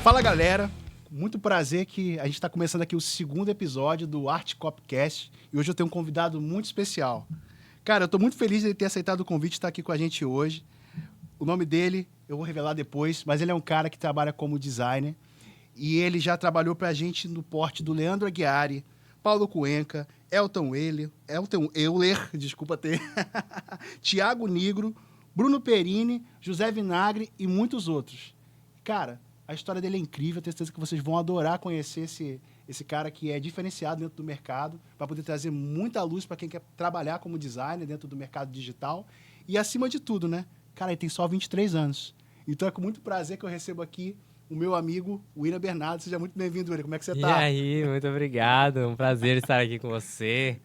Fala, galera. Muito prazer que a gente está começando aqui o segundo episódio do Art Copcast e hoje eu tenho um convidado muito especial. Cara, eu estou muito feliz de ele ter aceitado o convite de estar aqui com a gente hoje. O nome dele eu vou revelar depois, mas ele é um cara que trabalha como designer e ele já trabalhou para a gente no porte do Leandro Aguiari, Paulo Cuenca, Elton Euler, desculpa ter, Thiago Nigro, Bruno Perini, José Vinagre e muitos outros. Cara, a história dele é incrível, tenho certeza que vocês vão adorar conhecer esse cara que é diferenciado dentro do mercado, vai poder trazer muita luz para quem quer trabalhar como designer dentro do mercado digital. E acima de tudo, né? Cara, ele tem só 23 anos. Então é com muito prazer que eu recebo aqui o meu amigo William Bernardo. Seja muito bem-vindo, William. Como é que você E tá? aí, muito obrigado. Um prazer estar aqui com você.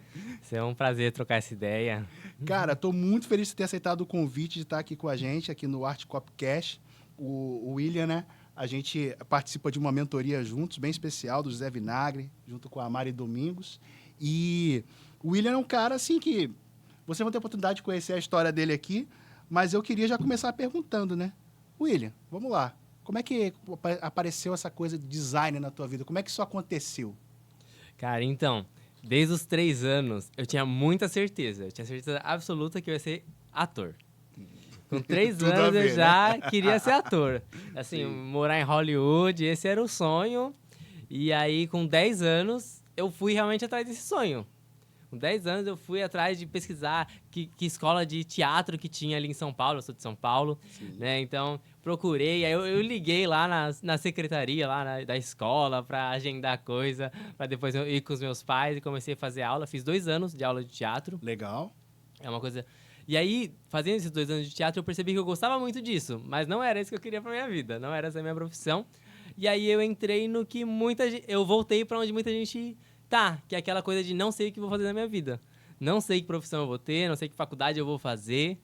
É um prazer trocar essa ideia. Cara, estou muito feliz de ter aceitado o convite de estar aqui com a gente, aqui no Art Copcast. O William, né? A gente participa de uma mentoria juntos, bem especial, do José Vinagre, junto com a Mari Domingos. E o William é um cara, assim, que vocês vão ter a oportunidade de conhecer a história dele aqui, mas eu queria já começar perguntando, né? William, vamos lá. Como é que apareceu essa coisa de design na tua vida? Como é que isso aconteceu? Cara, então, desde os 3 anos, eu tinha muita certeza. Eu tinha certeza absoluta que eu ia ser ator. Com 3 Tudo a anos ver, eu já né? queria ser ator. Assim, Sim. morar em Hollywood, esse era o sonho. E aí, com 10 anos, eu fui realmente atrás desse sonho. Com 10 anos eu fui atrás de pesquisar que escola de teatro que tinha ali em São Paulo, eu sou de São Paulo, né? Então, procurei, aí eu liguei lá na secretaria lá da escola para agendar coisa, para depois eu ir com os meus pais e comecei a fazer aula. Fiz 2 anos de aula de teatro. Legal. É uma coisa... E aí, fazendo esses 2 anos de teatro, eu percebi que eu gostava muito disso, mas não era isso que eu queria pra minha vida, não era essa a minha profissão. E aí eu entrei no que muita gente... Eu voltei pra onde muita gente tá, que é aquela coisa de não sei o que vou fazer na minha vida. Não sei que profissão eu vou ter, não sei que faculdade eu vou fazer,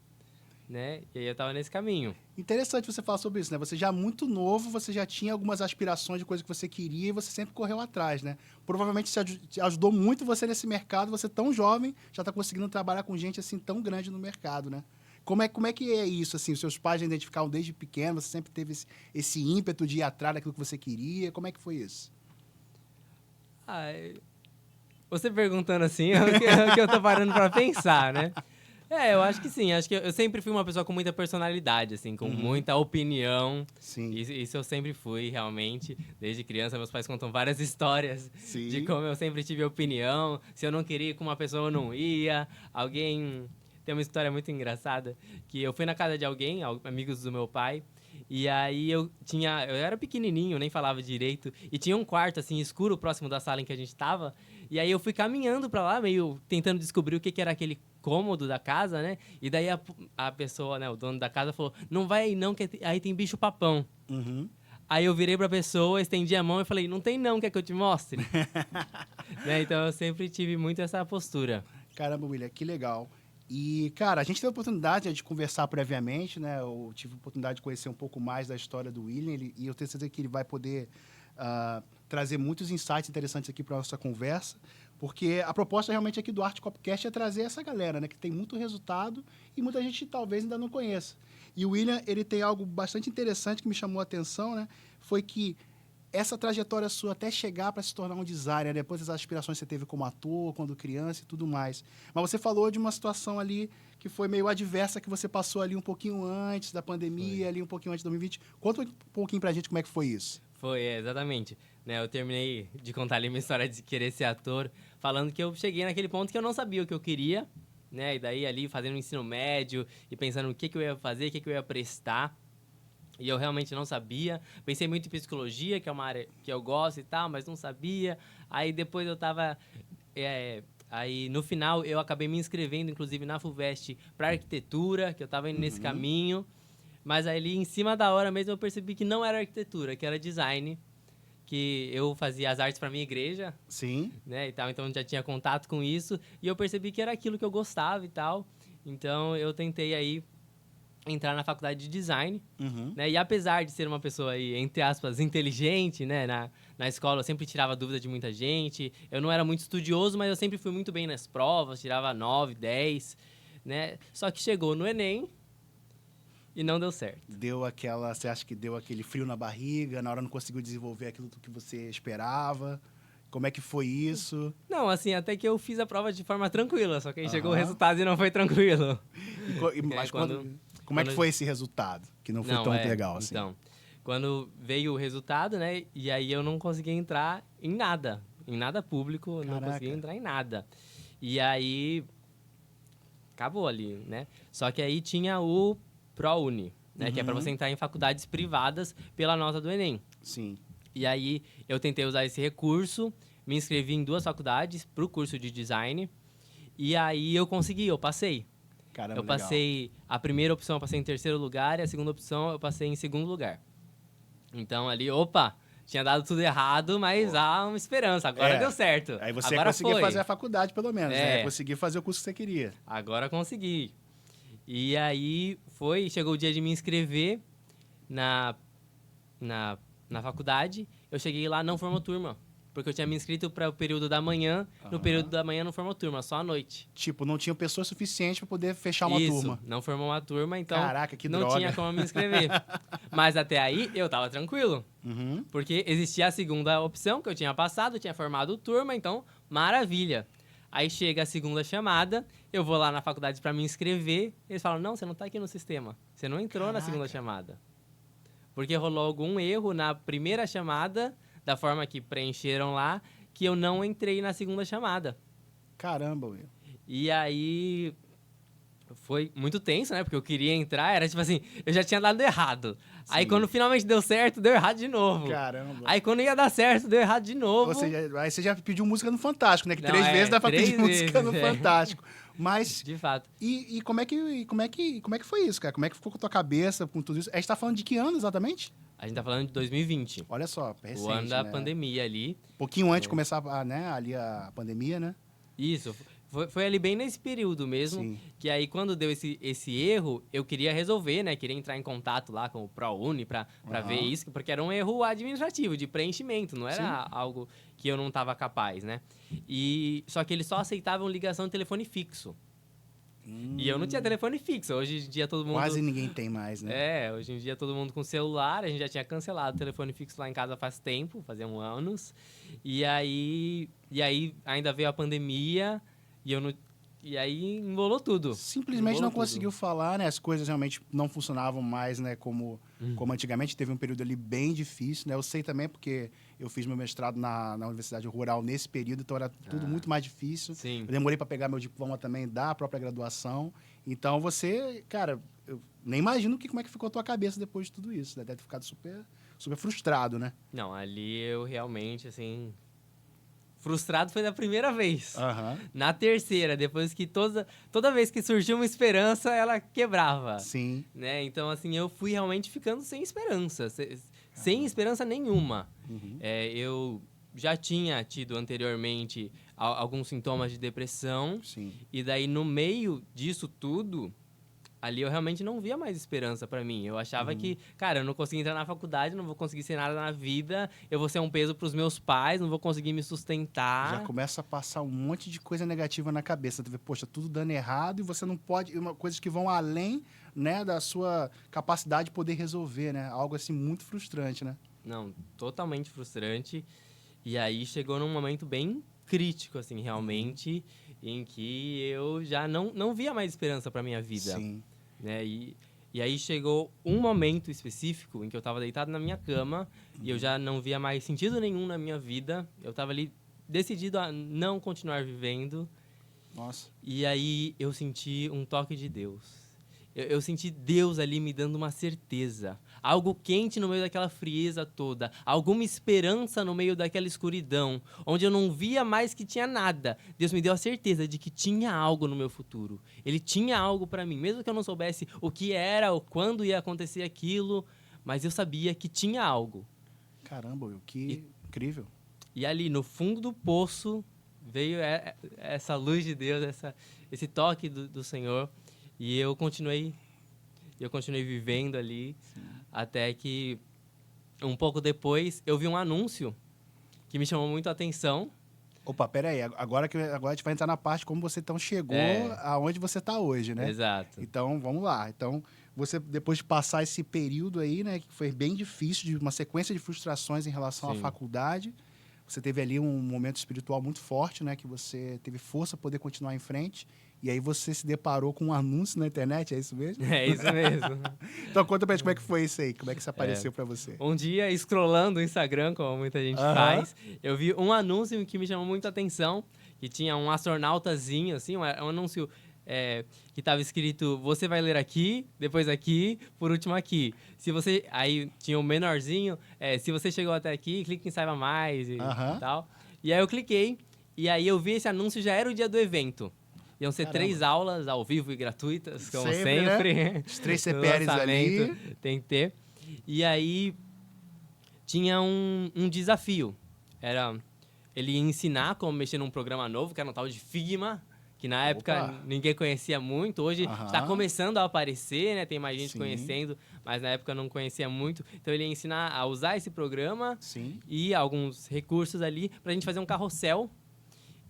né? E aí eu tava nesse caminho. Interessante você falar sobre isso, né? Você já muito novo, você já tinha algumas aspirações de coisa que você queria e você sempre correu atrás, né? Provavelmente isso ajudou muito você nesse mercado, você tão jovem, já está conseguindo trabalhar com gente assim tão grande no mercado, né? Como é que é isso, assim? Os seus pais já identificaram desde pequeno, você sempre teve esse ímpeto de ir atrás daquilo que você queria, como é que foi isso? Você perguntando assim, é o que eu tô parando pra pensar, né? Eu acho que sim. Acho que eu sempre fui uma pessoa com muita personalidade, assim, com muita opinião. Sim. Isso eu sempre fui, realmente. Desde criança, meus pais contam várias histórias de Sim. como eu sempre tive opinião. Se eu não queria ir com uma pessoa, eu não ia. Alguém... Tem uma história muito engraçada, que eu fui na casa de alguém, amigos do meu pai, e aí eu era pequenininho, nem falava direito, e tinha um quarto, assim, escuro, próximo da sala em que a gente tava, e aí eu fui caminhando pra lá, meio tentando descobrir o que era aquele cômodo da casa, né? E daí a pessoa, né, o dono da casa falou, não vai aí não, que aí tem bicho-papão. Uhum. Aí eu virei pra pessoa, estendi a mão e falei, não tem não, quer que eu te mostre? Né? Então eu sempre tive muito essa postura. Caramba, William, que legal. E, cara, a gente teve a oportunidade de conversar previamente, né? Eu tive a oportunidade de conhecer um pouco mais da história do William e eu tenho certeza que ele vai poder trazer muitos insights interessantes aqui para a nossa conversa, porque a proposta realmente aqui do Art Copcast é trazer essa galera, né? Que tem muito resultado e muita gente talvez ainda não conheça. E o William, ele tem algo bastante interessante que me chamou a atenção, né? Foi que essa trajetória sua até chegar para se tornar um designer, depois das aspirações que você teve como ator, quando criança e tudo mais. Mas você falou de uma situação ali que foi meio adversa, que você passou ali um pouquinho antes da pandemia, ali um pouquinho antes de 2020. Conta um pouquinho pra gente como é que foi isso. Foi, exatamente. Né, eu terminei de contar ali minha história de querer ser ator, falando que eu cheguei naquele ponto que eu não sabia o que eu queria, né? E daí ali fazendo o ensino médio e pensando o que eu ia fazer, o que eu ia prestar. E eu realmente não sabia. Pensei muito em psicologia, que é uma área que eu gosto e tal, mas não sabia. Aí depois eu tava... aí no final eu acabei me inscrevendo, inclusive, na FUVEST para arquitetura, que eu tava indo nesse caminho. Mas ali em cima da hora mesmo eu percebi que não era arquitetura, que era design. Que eu fazia as artes para minha igreja, Sim. né, e tal, então já tinha contato com isso. E eu percebi que era aquilo que eu gostava e tal. Então eu tentei aí entrar na faculdade de design, né? E apesar de ser uma pessoa aí, entre aspas, inteligente, né? Na escola eu sempre tirava dúvida de muita gente. Eu não era muito estudioso, mas eu sempre fui muito bem nas provas, tirava 9, 10, né? Só que chegou no Enem e não deu certo. Você acha que deu aquele frio na barriga, na hora não conseguiu desenvolver aquilo que você esperava? Como é que foi isso? Não, assim, até que eu fiz a prova de forma tranquila, só que aí chegou o Aham. resultado e não foi tranquilo. Mas quando- como é que quando- foi esse resultado? Que não foi tão legal assim. Então, quando veio o resultado, né, e aí eu não conseguia entrar em nada público, não Caraca. conseguia entrar em nada. E aí, acabou ali, né? Só que aí tinha o ProUni, né, que é para Uhum. você entrar em faculdades privadas pela nota do Enem. Sim. E aí eu tentei usar esse recurso, me inscrevi em 2 faculdades para o curso de design, e aí eu consegui, eu passei. Caramba, Eu passei, a primeira opção eu passei em terceiro lugar e a segunda opção eu passei em segundo lugar. Então ali, opa, tinha dado tudo errado, mas há uma esperança, agora deu certo. Aí você agora conseguiu foi. fazer a faculdade, pelo menos, né? É. Conseguiu fazer o curso que você queria. Agora consegui. E aí chegou o dia de me inscrever na, na faculdade. Eu cheguei lá, não formou turma. Porque eu tinha me inscrito para o período da manhã. No Aham. período da manhã não formou turma, só à noite. Tipo, não tinha pessoa suficiente para poder fechar uma Isso, turma. não formou uma turma, então Caraca, que não droga. tinha como me inscrever. Mas até aí eu tava tranquilo. Uhum. Porque existia a segunda opção, que eu tinha passado, eu tinha formado turma, então maravilha. Aí chega a segunda chamada, eu vou lá na faculdade para me inscrever, eles falam, não, você não tá aqui no sistema, você não entrou na Caraca. segunda chamada. Porque rolou algum erro na primeira chamada, da forma que preencheram lá, que eu não entrei na segunda chamada. Caramba, Will. E aí foi muito tenso, né? Porque eu queria entrar, era tipo assim, eu já tinha dado errado. Aí Sim. quando finalmente deu certo, deu errado de novo. Caramba. Aí quando ia dar certo, deu errado de novo. Aí você já pediu música no Fantástico, né? Que Não, 3 vezes dá pra 3 pedir música no vezes, é. Fantástico. Mas, De fato. e como é que foi isso, cara? Como é que ficou com a tua cabeça com tudo isso? A gente tá falando de que ano exatamente? A gente tá falando de 2020. Olha só, recente, O ano da né? pandemia ali. Um pouquinho antes de começar ali a pandemia, né? Isso. Foi ali bem nesse período mesmo. Sim. Que aí, quando deu esse erro, eu queria resolver, né? Queria entrar em contato lá com o ProUni pra Aham. ver isso, porque era um erro administrativo, de preenchimento, não era algo que eu não tava capaz, né? Só que eles só aceitavam ligação de telefone fixo. E eu não tinha telefone fixo. Hoje em dia todo mundo... Quase ninguém tem mais, né? Hoje em dia todo mundo com celular, a gente já tinha cancelado o telefone fixo lá em casa faz tempo, faziam anos. E aí ainda veio a pandemia e aí embolou tudo. Simplesmente Embolou não tudo. conseguiu falar, né? As coisas realmente não funcionavam mais, né? Como antigamente. Teve um período ali bem difícil, né? Eu sei também porque eu fiz meu mestrado na Universidade Rural nesse período, então era tudo muito mais difícil. Sim. Eu demorei para pegar meu diploma também da própria graduação. Então você, cara, eu nem imagino como é que ficou a tua cabeça depois de tudo isso, né? Deve ter ficado super, super frustrado, né? Não, ali eu realmente, assim... Frustrado foi da primeira vez. Aham. Na terceira, depois que toda vez que surgiu uma esperança, ela quebrava. Sim. Né? Então, assim, eu fui realmente ficando sem esperança. Sem esperança nenhuma. Uhum. Eu já tinha tido anteriormente alguns sintomas de depressão. Sim. E daí, no meio disso tudo, ali eu realmente não via mais esperança pra mim. Eu achava que, cara, eu não consegui entrar na faculdade, não vou conseguir ser nada na vida, eu vou ser um peso pros meus pais, não vou conseguir me sustentar. Já começa a passar um monte de coisa negativa na cabeça. Tu vê, poxa, tudo dando errado e você não pode... coisas que vão além, né, da sua capacidade de poder resolver, né? Algo, assim, muito frustrante, né? Não, totalmente frustrante. E aí chegou num momento bem crítico, assim, realmente, em que eu já não via mais esperança pra minha vida. Sim. Né? E aí chegou um momento específico em que eu estava deitado na minha cama e eu já não via mais sentido nenhum na minha vida. Eu estava ali decidido a não continuar vivendo. Nossa. E aí eu senti um toque de Deus. Eu senti Deus ali me dando uma certeza. Algo quente no meio daquela frieza toda. Alguma esperança no meio daquela escuridão. Onde eu não via mais que tinha nada. Deus me deu a certeza de que tinha algo no meu futuro. Ele tinha algo para mim. Mesmo que eu não soubesse o que era ou quando ia acontecer aquilo. Mas eu sabia que tinha algo. Caramba, Will, que incrível. E ali, no fundo do poço, veio essa luz de Deus, esse toque do Senhor. E eu continuei vivendo ali, até que um pouco depois eu vi um anúncio que me chamou muito a atenção. Opa, peraí, agora a gente vai entrar na parte como você então chegou aonde você está hoje, né? Exato. Então, vamos lá. Então, você, depois de passar esse período aí, né, que foi bem difícil, de uma sequência de frustrações em relação à Sim. faculdade, você teve ali um momento espiritual muito forte, né, que você teve força para poder continuar em frente, e aí você se deparou com um anúncio na internet, é isso mesmo? É isso mesmo. Então, conta pra gente como é que foi isso aí, como é que isso apareceu para você. Um dia, scrollando o Instagram, como muita gente faz, eu vi um anúncio que me chamou muito a atenção, que tinha um astronautazinho, assim, um anúncio que estava escrito, você vai ler aqui, depois aqui, por último aqui. Se você... Aí tinha um menorzinho, se você chegou até aqui, clique em saiba mais e tal. E aí eu cliquei, e aí eu vi esse anúncio, já era o dia do evento. Iam ser 3 aulas ao vivo e gratuitas, como sempre. Né? Os 3 CPLs ali. Tem que ter. E aí, tinha um desafio. Era ele ia ensinar como mexer num programa novo, que era um tal de Figma, que na época ninguém conhecia muito. Hoje está começando a aparecer, né? Tem mais gente conhecendo, mas na época eu não conhecia muito. Então, ele ia ensinar a usar esse programa e alguns recursos ali para a gente fazer um carrossel.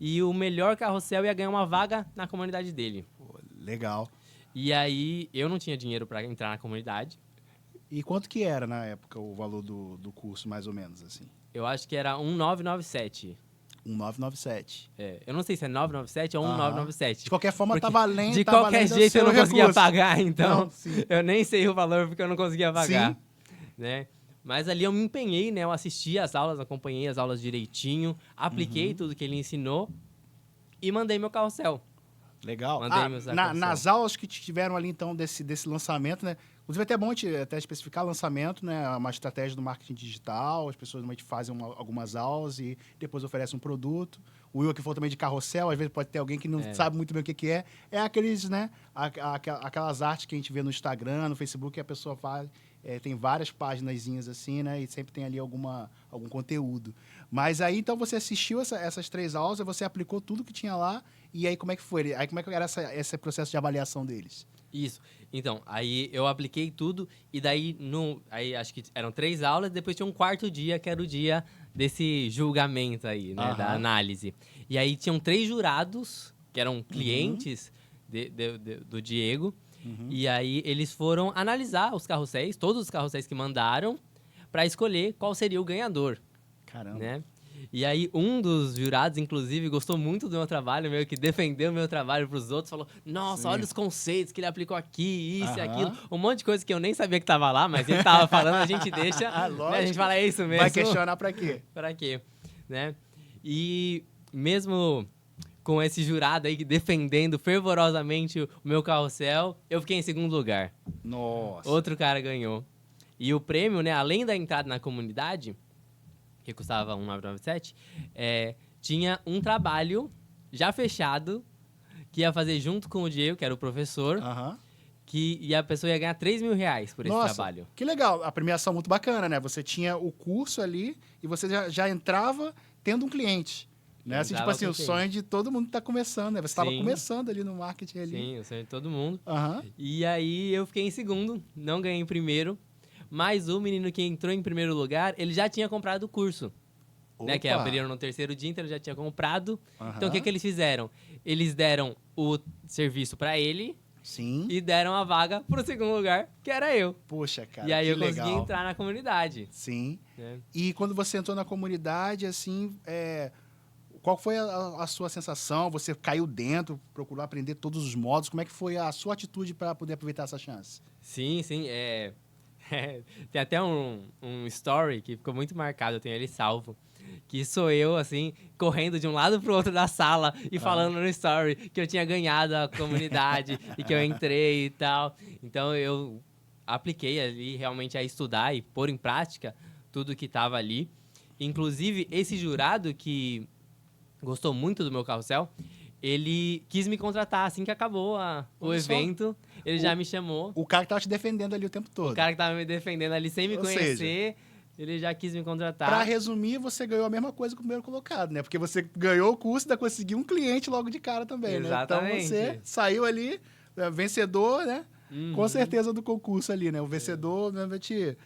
E o melhor carrossel ia ganhar uma vaga na comunidade dele. Pô, legal. E aí, eu não tinha dinheiro para entrar na comunidade. E quanto que era, na época, o valor do curso, mais ou menos, assim? Eu acho que era 1.997. 1.997. Eu não sei se é 997 ou 1.997. De qualquer forma, tá valendo. De qualquer jeito, eu não conseguia pagar, então. Não, eu nem sei o valor, porque eu não conseguia pagar. Né? Mas ali eu me empenhei, né? Eu assisti as aulas, acompanhei as aulas direitinho, apliquei tudo que ele ensinou e mandei meu carrossel. Legal. Mandei meu carrossel. Nas aulas que tiveram ali, então, desse lançamento, né? Inclusive, até bom até especificar lançamento, né? Uma estratégia do marketing digital. As pessoas normalmente fazem algumas aulas e depois oferecem um produto. O Will aqui falou também de carrossel. Às vezes pode ter alguém que não sabe muito bem o que é. É aqueles, né? Aquelas artes que a gente vê no Instagram, no Facebook, que a pessoa faz. Tem várias páginazinhas assim, né? E sempre tem ali algum conteúdo. Mas aí, então, você assistiu essas 3 aulas, você aplicou tudo que tinha lá. E aí, como é que foi? Aí, como é que era esse processo de avaliação deles? Isso. Então, aí eu apliquei tudo e daí, aí acho que eram 3 aulas, depois tinha um 4º dia, que era o dia desse julgamento aí, né? Da análise. E aí tinham 3 jurados, que eram clientes do Diego. E aí eles foram analisar os carrosséis, todos os carrosséis que mandaram, para escolher qual seria o ganhador. Caramba. Né? E aí um dos jurados, inclusive, gostou muito do meu trabalho, meio que defendeu o meu trabalho para os outros, falou, nossa, olha os conceitos que ele aplicou aqui, isso e aquilo, um monte de coisa que eu nem sabia que estava lá, mas ele estava falando, a gente deixa, né? A gente fala, é isso mesmo. Vai questionar para quê? Para quê, né? E mesmo com esse jurado aí defendendo fervorosamente o meu carrossel, eu fiquei em 2º lugar. Nossa. Outro cara ganhou. E o prêmio, né, além da entrada na comunidade, que custava 1.997, tinha um trabalho já fechado que ia fazer junto com o Diego, que era o professor, e a pessoa ia ganhar R$3.000 por esse trabalho. Que legal. A premiação muito bacana, né? Você tinha o curso ali e você já entrava tendo um cliente. Né? Assim, tipo assim, o sonho de todo mundo que tá começando, né? Você estava começando ali no marketing ali. Sim, o sonho de todo mundo. E aí eu fiquei em 2º, não ganhei em 1º. Mas o menino que entrou em 1º lugar, ele já tinha comprado o curso. Né? Que abriram no 3º dia, então ele já tinha comprado. Então o que eles fizeram? Eles deram o serviço para ele. Sim. E deram a vaga pro 2º lugar, que era eu. Poxa, cara, e aí que eu legal. consegui entrar na comunidade. Sim. Né? E quando você entrou na comunidade, assim, qual foi a sua sensação? Você caiu dentro, procurou aprender todos os modos. Como é que foi a sua atitude para poder aproveitar essa chance? Sim. Tem até um story que ficou muito marcado, eu tenho ele salvo. Que sou eu, assim, correndo de um lado pro outro da sala e falando no story que eu tinha ganhado a comunidade e que eu entrei e tal. Então, eu apliquei ali realmente a estudar e pôr em prática tudo que estava ali. Inclusive, esse jurado que gostou muito do meu carrossel, ele quis me contratar assim que acabou o evento. Ele já me chamou. O cara que tava te defendendo ali o tempo todo. O cara que tava me defendendo ali sem me conhecer, ele já quis me contratar. Pra resumir, você ganhou a mesma coisa que o primeiro colocado, né? Porque você ganhou o curso e ainda conseguiu um cliente logo de cara também, Exatamente. né? Então você saiu ali, vencedor, né? Com certeza do concurso ali, né? O vencedor, né, vai te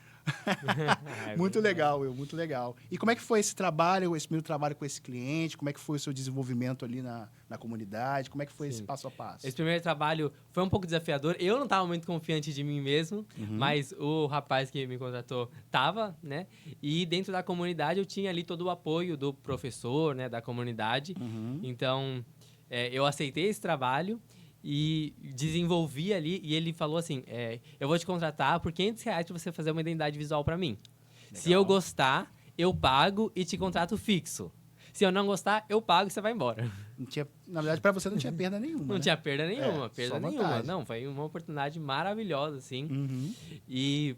Muito legal, Will, muito legal. E como é que foi esse trabalho, esse primeiro trabalho com esse cliente? Como é que foi o seu desenvolvimento ali na comunidade? Como é que foi esse Sim. passo a passo? Esse primeiro trabalho foi um pouco desafiador. Eu não estava muito confiante de mim mesmo, mas o rapaz que me contratou tava, né? E dentro da comunidade eu tinha ali todo o apoio do professor, né? Da comunidade. Então, eu aceitei esse trabalho e desenvolvi ali. E ele falou assim, eu vou te contratar por R$ 500 para você fazer uma identidade visual para mim. Legal. Se eu gostar, eu pago e te contrato fixo. Se eu não gostar, eu pago e você vai embora. Não tinha, na verdade, para você não tinha perda nenhuma. Não né? tinha perda nenhuma, só nenhuma. vantagem. Não, foi uma oportunidade maravilhosa, assim. Uhum. E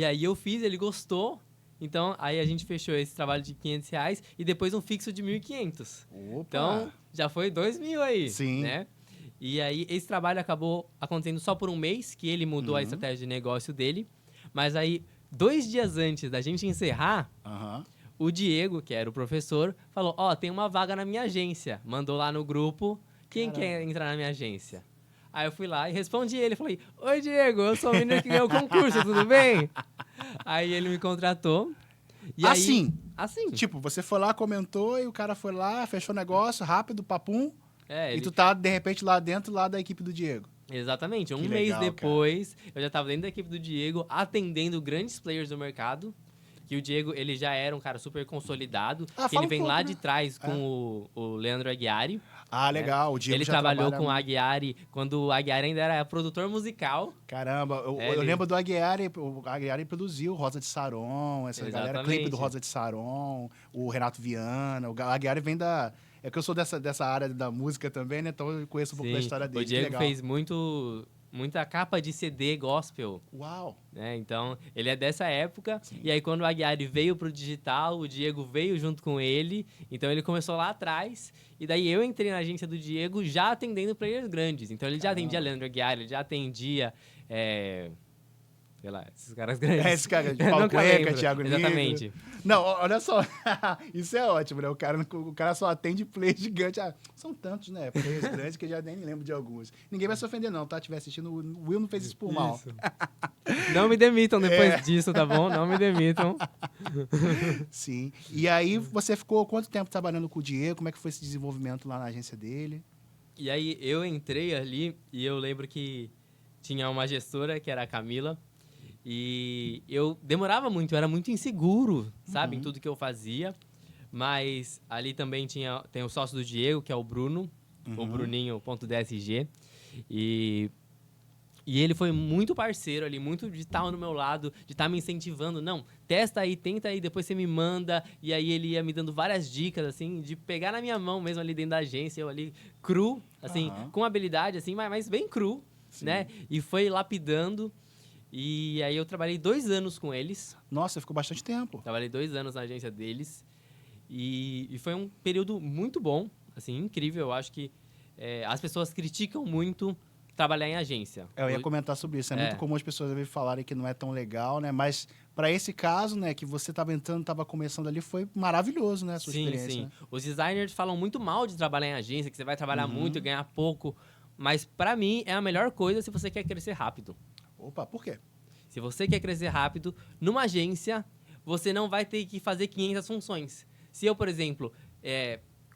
aí eu fiz, ele gostou. Então, aí a gente fechou esse trabalho de R$ 500 e depois um fixo de 1.500. Opa! Então, já foi 2.000 aí, Sim. né? E aí, esse trabalho acabou acontecendo só por um mês, que ele mudou a estratégia de negócio dele. Mas aí, 2 dias antes da gente encerrar, Aham. o Diego, que era o professor, falou, tem uma vaga na minha agência. Mandou lá no grupo, quem quer entrar na minha agência? Aí eu fui lá e respondi ele, falei, oi Diego, eu sou o menino que ganhou o concurso, tudo bem? Aí ele me contratou. E assim? Aí, assim. Tipo, você foi lá, comentou, e o cara foi lá, fechou o negócio, rápido, papum, e tu Ele... tá, de repente, lá dentro, lá da equipe do Diego. Exatamente. Um Que mês legal, depois, eu já estava dentro da equipe do Diego, atendendo grandes players do mercado. Que o Diego, ele já era um cara super consolidado. Que fala ele um vem pouco, lá né? de trás com o Leandro Aguiari. Ah, legal. O Diego Ele já trabalhou trabalha com o Aguiari quando o Aguiari ainda era produtor musical. Caramba, eu lembro do Aguiari, o Aguiari produziu Rosa de Saron, essa galera, clipe do Rosa de Saron, o Renato Viana, o Aguiari vem da... É que eu sou dessa área da música também, né? Então eu conheço um pouco da história dele. O Diego fez muita capa de CD gospel. Uau! Né? Então, ele é dessa época. Sim. E aí, quando o Aguiari veio pro digital, o Diego veio junto com ele. Então, ele começou lá atrás. E daí, eu entrei na agência do Diego já atendendo players grandes. Então, ele já atendia Leandro Aguiari, ele já atendia... sei lá, esses caras grandes. Esses caras de Paulo Cuenca, Thiago Negro. Exatamente. Não, olha só. Isso é ótimo, né? O cara só atende play gigante. São tantos, né? Players grandes que eu já nem lembro de alguns. Ninguém vai se ofender, não, tá? Estiver assistindo, o Will não fez isso por mal. Não me demitam depois disso, tá bom? Não me demitam. Sim. E aí, você ficou quanto tempo trabalhando com o Diego? Como é que foi esse desenvolvimento lá na agência dele? E aí, eu entrei ali e eu lembro que tinha uma gestora, que era a Camila. E eu demorava muito, eu era muito inseguro, sabe, em tudo que eu fazia. Mas ali também tem o sócio do Diego, que é o Bruno, o Bruninho.dsg. E ele foi muito parceiro ali, muito de estar no meu lado, de estar me incentivando. Não, testa aí, tenta aí, depois você me manda. E aí ele ia me dando várias dicas, assim, de pegar na minha mão mesmo ali dentro da agência, eu ali cru, assim, com habilidade, assim, mas bem cru, né? E foi lapidando. E aí eu trabalhei 2 anos com eles. Nossa, ficou bastante tempo. Trabalhei 2 anos na agência deles. E foi um período muito bom, assim, incrível. Eu acho que as pessoas criticam muito trabalhar em agência. Eu ia comentar sobre isso. É muito comum as pessoas falarem que não é tão legal, né? Mas para esse caso, né, que você estava entrando, estava começando ali, foi maravilhoso, né, a sua experiência. Sim. Né? Os designers falam muito mal de trabalhar em agência, que você vai trabalhar muito e ganhar pouco. Mas para mim é a melhor coisa se você quer crescer rápido. Opa, por quê? Se você quer crescer rápido, numa agência, você não vai ter que fazer 500 funções. Se eu, por exemplo,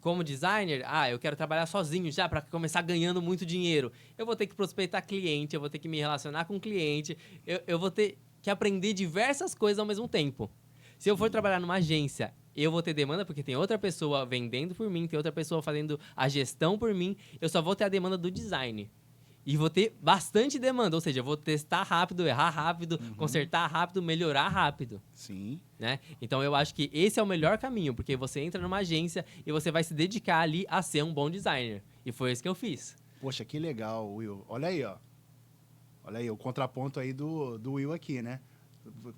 como designer, eu quero trabalhar sozinho já para começar ganhando muito dinheiro. Eu vou ter que prospectar cliente, eu vou ter que me relacionar com cliente, eu vou ter que aprender diversas coisas ao mesmo tempo. Se eu for trabalhar numa agência, eu vou ter demanda porque tem outra pessoa vendendo por mim, tem outra pessoa fazendo a gestão por mim, eu só vou ter a demanda do design. E vou ter bastante demanda, ou seja, eu vou testar rápido, errar rápido, consertar rápido, melhorar rápido. Sim. Né? Então, eu acho que esse é o melhor caminho, porque você entra numa agência e você vai se dedicar ali a ser um bom designer. E foi isso que eu fiz. Poxa, que legal, Will. Olha aí, ó. Olha aí, o contraponto aí do Will aqui, né?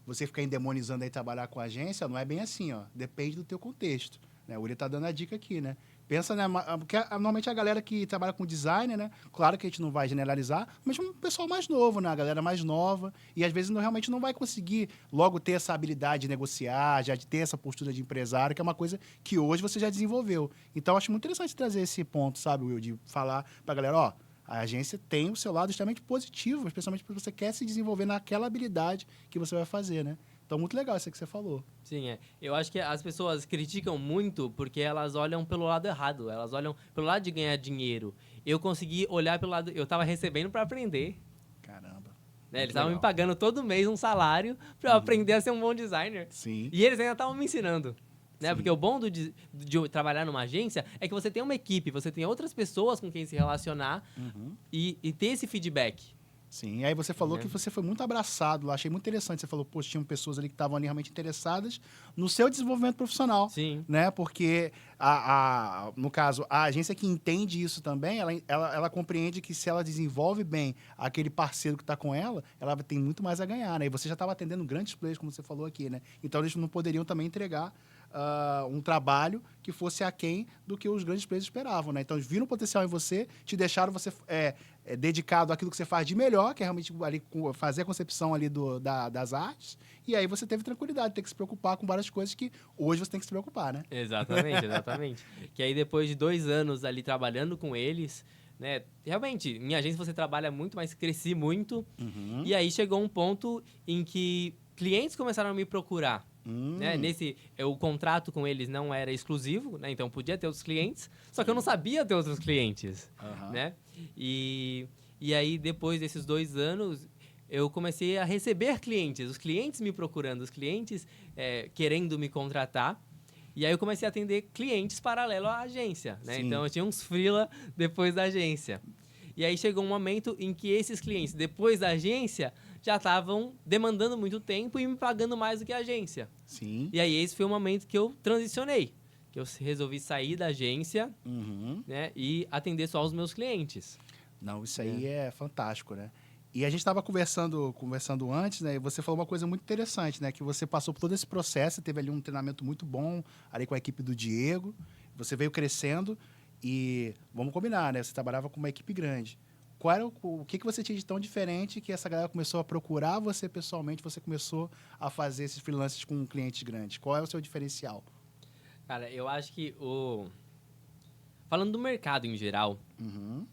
Você ficar endemonizando aí trabalhar com agência, não é bem assim, ó. Depende do teu contexto. Né? O Will tá dando a dica aqui, né? Pensa, né? Porque normalmente a galera que trabalha com design, né? Claro que a gente não vai generalizar, mas um pessoal mais novo, né? A galera mais nova. E às vezes realmente não vai conseguir logo ter essa habilidade de negociar, já de ter essa postura de empresário, que é uma coisa que hoje você já desenvolveu. Então, eu acho muito interessante trazer esse ponto, sabe, Will? De falar pra galera, ó, A agência tem o seu lado extremamente positivo, especialmente porque você quer se desenvolver naquela habilidade que você vai fazer, né? Então, muito legal isso que você falou. Sim, é. Eu acho que as pessoas criticam muito porque elas olham pelo lado errado. Elas olham pelo lado de ganhar dinheiro. Eu consegui olhar pelo lado... Eu estava recebendo para aprender. Caramba. Né? Eles Muito estavam me legal. pagando todo mês um salário para eu aprender a ser um bom designer. Sim. E eles ainda estavam me ensinando. Né? Sim. Porque o bom de trabalhar numa agência é que você tem uma equipe, você tem outras pessoas com quem se relacionar e ter esse feedback. Sim, e aí você falou que você foi muito abraçado lá, achei muito interessante. Você falou, poxa, tinham pessoas ali que estavam ali realmente interessadas no seu desenvolvimento profissional. Sim. Né? Porque, no caso, a agência que entende isso também, ela compreende que se ela desenvolve bem aquele parceiro que está com ela tem muito mais a ganhar, né? E você já estava atendendo grandes players, como você falou aqui, né? Então, eles não poderiam também entregar um trabalho que fosse aquém do que os grandes players esperavam, né? Então, eles viram potencial em você, te deixaram você dedicado àquilo que você faz de melhor, que é realmente ali, fazer a concepção ali das artes, e aí você teve tranquilidade, ter que se preocupar com várias coisas que hoje você tem que se preocupar, né? Exatamente, exatamente. Que aí depois de 2 anos ali trabalhando com eles, né? Realmente, em agência você trabalha muito, mas cresci muito. E aí chegou um ponto em que clientes começaram a me procurar. Né? O contrato com eles não era exclusivo, né? Então podia ter outros clientes, só que eu não sabia ter outros clientes, né? E aí depois desses 2 anos eu comecei a receber clientes, os clientes me procurando, os clientes querendo me contratar. E aí eu comecei a atender clientes paralelo à agência, né? Então eu tinha uns freela depois da agência. E aí chegou um momento em que esses clientes, depois da agência, já estavam demandando muito tempo e me pagando mais do que a agência. Sim. E aí esse foi o momento que eu transicionei, que eu resolvi sair da agência, né, e atender só os meus clientes. Não, isso aí é fantástico, né? E a gente estava conversando antes, né? E você falou uma coisa muito interessante, né? Que você passou por todo esse processo, teve ali um treinamento muito bom ali com a equipe do Diego, você veio crescendo e, vamos combinar, né? Você trabalhava com uma equipe grande. Qual era o que você tinha de tão diferente que essa galera começou a procurar você pessoalmente, você começou a fazer esses freelances com clientes grandes? Qual é o seu diferencial? Cara, eu acho que falando do mercado em geral,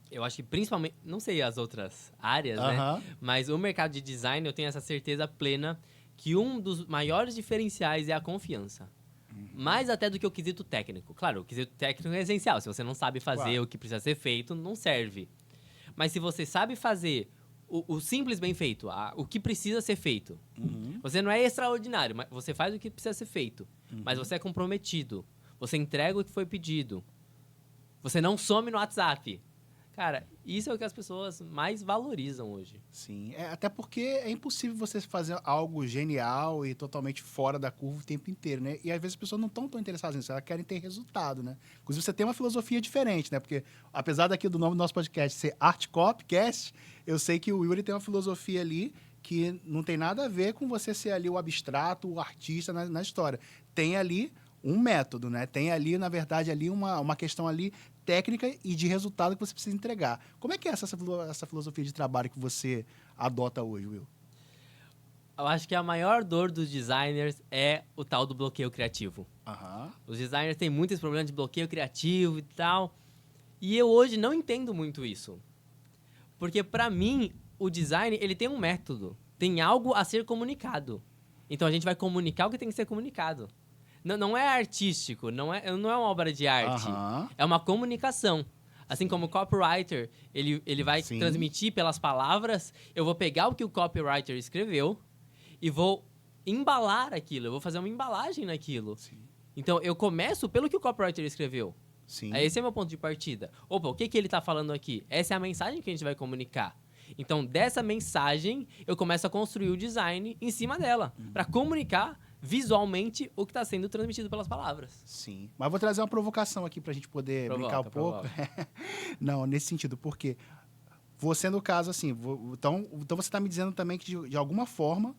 eu acho que principalmente, não sei as outras áreas, né? Mas o mercado de design, eu tenho essa certeza plena que um dos maiores diferenciais é a confiança. Mais até do que o quesito técnico. Claro, o quesito técnico é essencial. Se você não sabe fazer o que precisa ser feito, não serve. Mas se você sabe fazer o simples bem feito, o que precisa ser feito, você não é extraordinário, mas você faz o que precisa ser feito. Mas você é comprometido. Você entrega o que foi pedido. Você não some no WhatsApp. Cara, isso é o que as pessoas mais valorizam hoje. Sim, até porque é impossível você fazer algo genial e totalmente fora da curva o tempo inteiro, né? E às vezes as pessoas não estão tão interessadas nisso, elas querem ter resultado, né? Inclusive você tem uma filosofia diferente, né? Porque apesar daqui do nome do nosso podcast ser Art Copcast, eu sei que o Yuri tem uma filosofia ali que não tem nada a ver com você ser ali o abstrato, o artista na história. Tem ali um método, né? Tem ali, na verdade, ali uma questão ali técnica e de resultado que você precisa entregar. Como é que é essa filosofia de trabalho que você adota hoje, Will? Eu acho que a maior dor dos designers é o tal do bloqueio criativo. Os designers têm muito esse problema de bloqueio criativo e tal. E eu hoje não entendo muito isso. Porque, para mim, o design ele tem um método. Tem algo a ser comunicado. Então, a gente vai comunicar o que tem que ser comunicado. Não é artístico, não é uma obra de arte. É uma comunicação. Assim como o copywriter, ele vai transmitir pelas palavras, eu vou pegar o que o copywriter escreveu e vou embalar aquilo, eu vou fazer uma embalagem naquilo. Então, eu começo pelo que o copywriter escreveu. Esse é meu ponto de partida. Opa, o que ele está falando aqui? Essa é a mensagem que a gente vai comunicar. Então, dessa mensagem, eu começo a construir o design em cima dela, para comunicar visualmente o que está sendo transmitido pelas palavras. Sim. Mas vou trazer uma provocação aqui para a gente poder brincar um pouco. Não, nesse sentido, porque você, no caso, assim, então você está me dizendo também que, de alguma forma,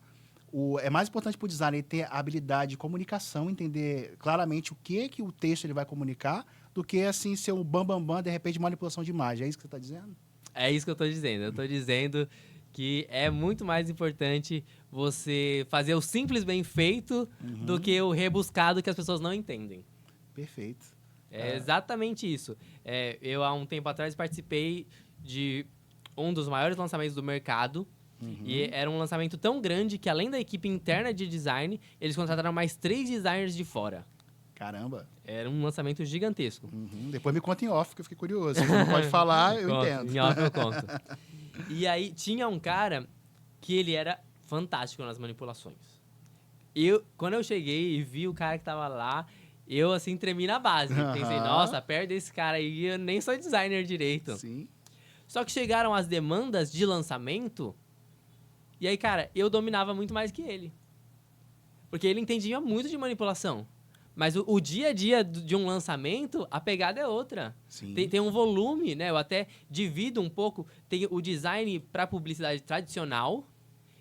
é mais importante para o designer ter a habilidade de comunicação, entender claramente o que o texto ele vai comunicar, do que, assim, ser um bam, de repente, manipulação de imagem. É isso que você está dizendo? É isso que eu estou dizendo. Eu estou dizendo que é muito mais importante você fazer o simples bem feito do que o rebuscado que as pessoas não entendem. Perfeito. É exatamente isso. Eu, há um tempo atrás, participei de um dos maiores lançamentos do mercado. E era um lançamento tão grande que, além da equipe interna de design, eles contrataram mais 3 designers de fora. Caramba. Era um lançamento gigantesco. Depois me conta em off, que eu fiquei curioso. Se você não pode falar, eu entendo. Em off eu conto. E aí, tinha um cara que ele era fantástico nas manipulações. Quando eu cheguei e vi o cara que tava lá, eu, assim, tremi na base. Pensei, nossa, perto desse cara aí, eu nem sou designer direito. Sim. Só que chegaram as demandas de lançamento, e aí, cara, eu dominava muito mais que ele. Porque ele entendia muito de manipulação. Mas o dia a dia de um lançamento, a pegada é outra. Sim. Tem um volume, né? Eu até divido um pouco. Tem o design para publicidade tradicional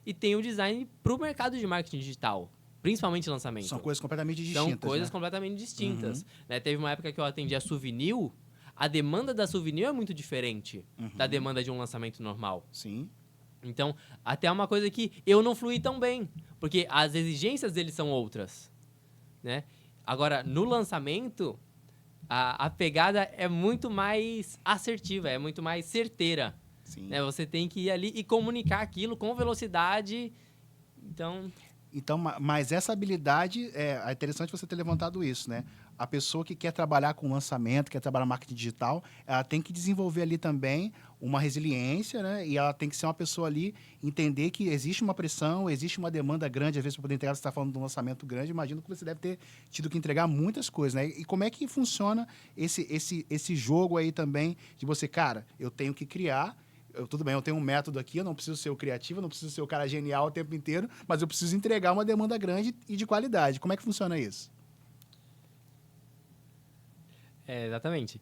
e tem o design para o mercado de marketing digital. Principalmente lançamento. São coisas completamente distintas. São coisas completamente distintas. Né? Teve uma época que eu atendi a Souvenir. A demanda da Souvenir é muito diferente da demanda de um lançamento normal. Sim. Então, até é uma coisa que eu não fluí tão bem. Porque as exigências deles são outras. Né? Agora, no lançamento, a pegada é muito mais assertiva, é muito mais certeira. Sim. Né? Você tem que ir ali e comunicar aquilo com velocidade. Então, mas essa habilidade, é interessante você ter levantado isso, né? A pessoa que quer trabalhar com lançamento, quer trabalhar marketing digital, ela tem que desenvolver ali também uma resiliência, né? E ela tem que ser uma pessoa ali, entender que existe uma pressão, existe uma demanda grande, às vezes, para poder entregar. Você está falando de um lançamento grande, imagino que você deve ter tido que entregar muitas coisas, né? E como é que funciona esse jogo aí também de você, cara, eu tenho que criar. Tudo bem, eu tenho um método aqui, eu não preciso ser o criativo, eu não preciso ser o cara genial o tempo inteiro, mas eu preciso entregar uma demanda grande e de qualidade. Como é que funciona isso? Exatamente.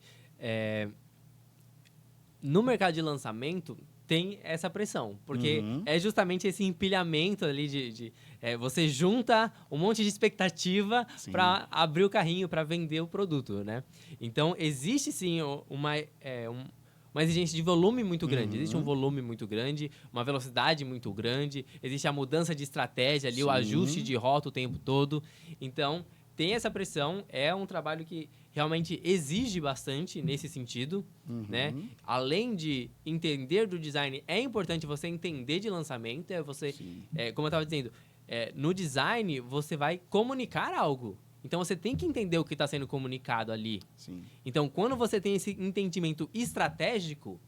No mercado de lançamento, tem essa pressão, porque é justamente esse empilhamento ali você junta um monte de expectativa para abrir o carrinho, para vender o produto, né? Então, existe sim uma exigência de volume muito grande. Existe um volume muito grande, uma velocidade muito grande, existe a mudança de estratégia ali, o ajuste de rota o tempo todo. Então, tem essa pressão, é um trabalho que realmente exige bastante nesse sentido, né? Além de entender do design, é importante você entender de lançamento, como eu estava dizendo, no design você vai comunicar algo. Então, você tem que entender o que está sendo comunicado ali. Sim. Então, quando você tem esse entendimento estratégico,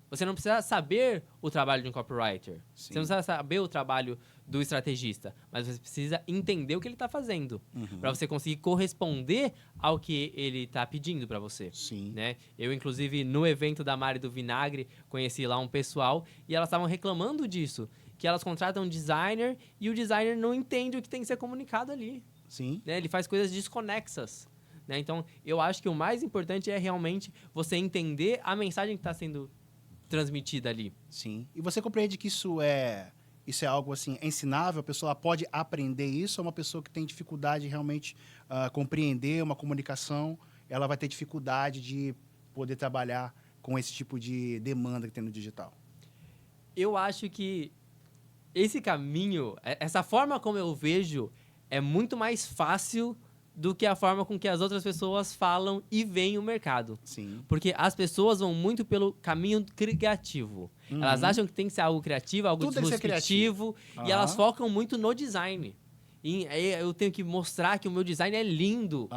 você não precisa saber o trabalho de um copywriter. Você não precisa saber o trabalho do estrategista. Mas você precisa entender o que ele está fazendo. Para você conseguir corresponder ao que ele está pedindo para você. Sim. Né? Eu, inclusive, no evento da Mari do Vinagre, conheci lá um pessoal e elas estavam reclamando disso. Que elas contratam um designer e o designer não entende o que tem que ser comunicado ali. Sim. Né? Ele faz coisas desconexas. Né? Então, eu acho que o mais importante é realmente você entender a mensagem que está sendo transmitida ali. Sim. E você compreende que isso é algo assim ensinável? A pessoa pode aprender isso? Ou uma pessoa que tem dificuldade de realmente compreender uma comunicação, ela vai ter dificuldade de poder trabalhar com esse tipo de demanda que tem no digital? Eu acho que esse caminho, essa forma como eu vejo, é muito mais fácil do que a forma com que as outras pessoas falam e veem o mercado. Sim. Porque as pessoas vão muito pelo caminho criativo. Elas acham que tem que ser algo criativo, algo disruptivo, e elas focam muito no design. E eu tenho que mostrar que o meu design é lindo.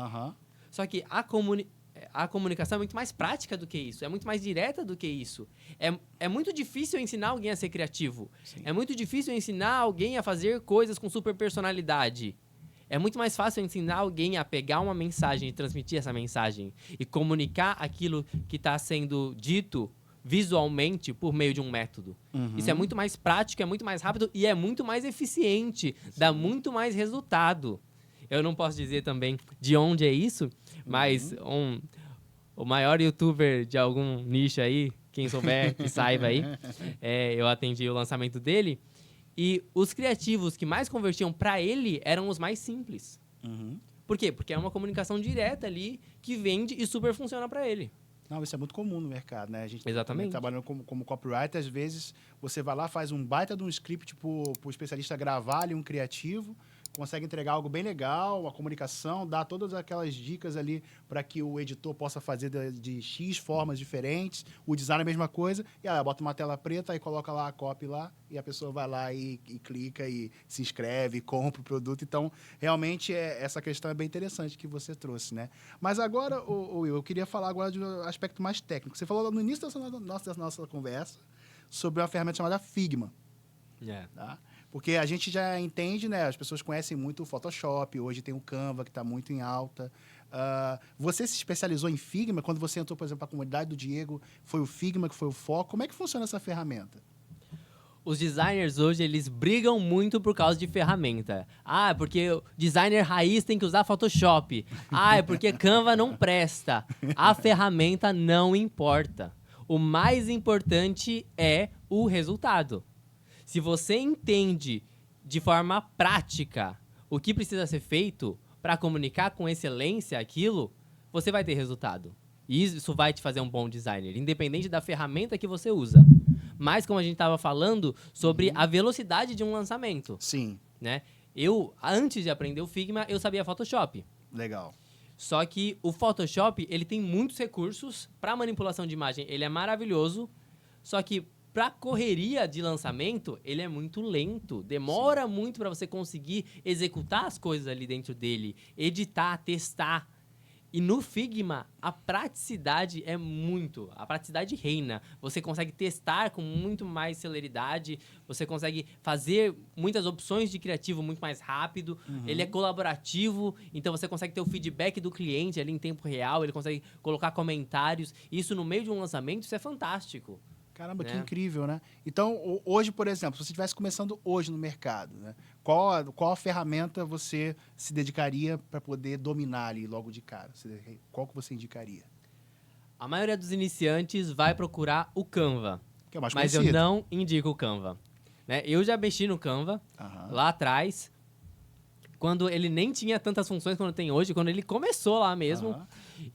Só que a comunicação é muito mais prática do que isso, é muito mais direta do que isso. É muito difícil ensinar alguém a ser criativo. Sim. É muito difícil ensinar alguém a fazer coisas com super personalidade. É muito mais fácil ensinar alguém a pegar uma mensagem e transmitir essa mensagem e comunicar aquilo que está sendo dito visualmente por meio de um método. Isso é muito mais prático, é muito mais rápido e é muito mais eficiente, dá muito mais resultado. Eu não posso dizer também de onde é isso, mas o maior youtuber de algum nicho aí, quem souber, que saiba aí, eu atendi o lançamento dele. E os criativos que mais convertiam para ele eram os mais simples. Por quê? Porque é uma comunicação direta ali que vende e super funciona para ele. Não, isso é muito comum no mercado, né? A gente Exatamente. Trabalhando como copywriter, às vezes você vai lá, faz um baita de um script pro especialista gravar ali um criativo, consegue entregar algo bem legal, a comunicação, dá todas aquelas dicas ali para que o editor possa fazer de X formas diferentes, o design é a mesma coisa, e aí bota uma tela preta, aí coloca lá a copy lá, e a pessoa vai lá e clica e se inscreve, compra o produto. Então, realmente, essa questão é bem interessante que você trouxe, né? Mas agora, Will, eu queria falar agora de um aspecto mais técnico. Você falou no início dessa nossa conversa sobre uma ferramenta chamada Figma. Tá? Porque a gente já entende, né? As pessoas conhecem muito o Photoshop, hoje tem o Canva, que está muito em alta. Você se especializou em Figma? Quando você entrou, por exemplo, para a comunidade do Diego, foi o Figma que foi o foco? Como é que funciona essa ferramenta? Os designers hoje, eles brigam muito por causa de ferramenta. Ah, porque o designer raiz tem que usar Photoshop. Ah, é porque Canva não presta. A ferramenta não importa. O mais importante é o resultado. Se você entende de forma prática o que precisa ser feito para comunicar com excelência aquilo, você vai ter resultado. E isso vai te fazer um bom designer, independente da ferramenta que você usa. Mas, como a gente estava falando, sobre a velocidade de um lançamento. Sim. Né? Eu, antes de aprender o Figma, eu sabia Photoshop. Legal. Só que o Photoshop, ele tem muitos recursos para manipulação de imagem. Ele é maravilhoso, só que para correria de lançamento, ele é muito lento. Demora muito para você conseguir executar as coisas ali dentro dele, editar, testar. E no Figma, a praticidade a praticidade reina. Você consegue testar com muito mais celeridade, você consegue fazer muitas opções de criativo muito mais rápido, ele é colaborativo, então você consegue ter o feedback do cliente ali em tempo real, ele consegue colocar comentários. Isso no meio de um lançamento, isso é fantástico. Caramba, que incrível, né? Então, hoje, por exemplo, se você estivesse começando hoje no mercado, né? Qual a ferramenta você se dedicaria para poder dominar ali logo de cara? Qual que você indicaria? A maioria dos iniciantes vai procurar o Canva. Que é mais mas conhecido. eu não indico o Canva. Né? Eu já mexi no Canva lá atrás, quando ele nem tinha tantas funções quanto tem hoje, quando ele começou lá mesmo.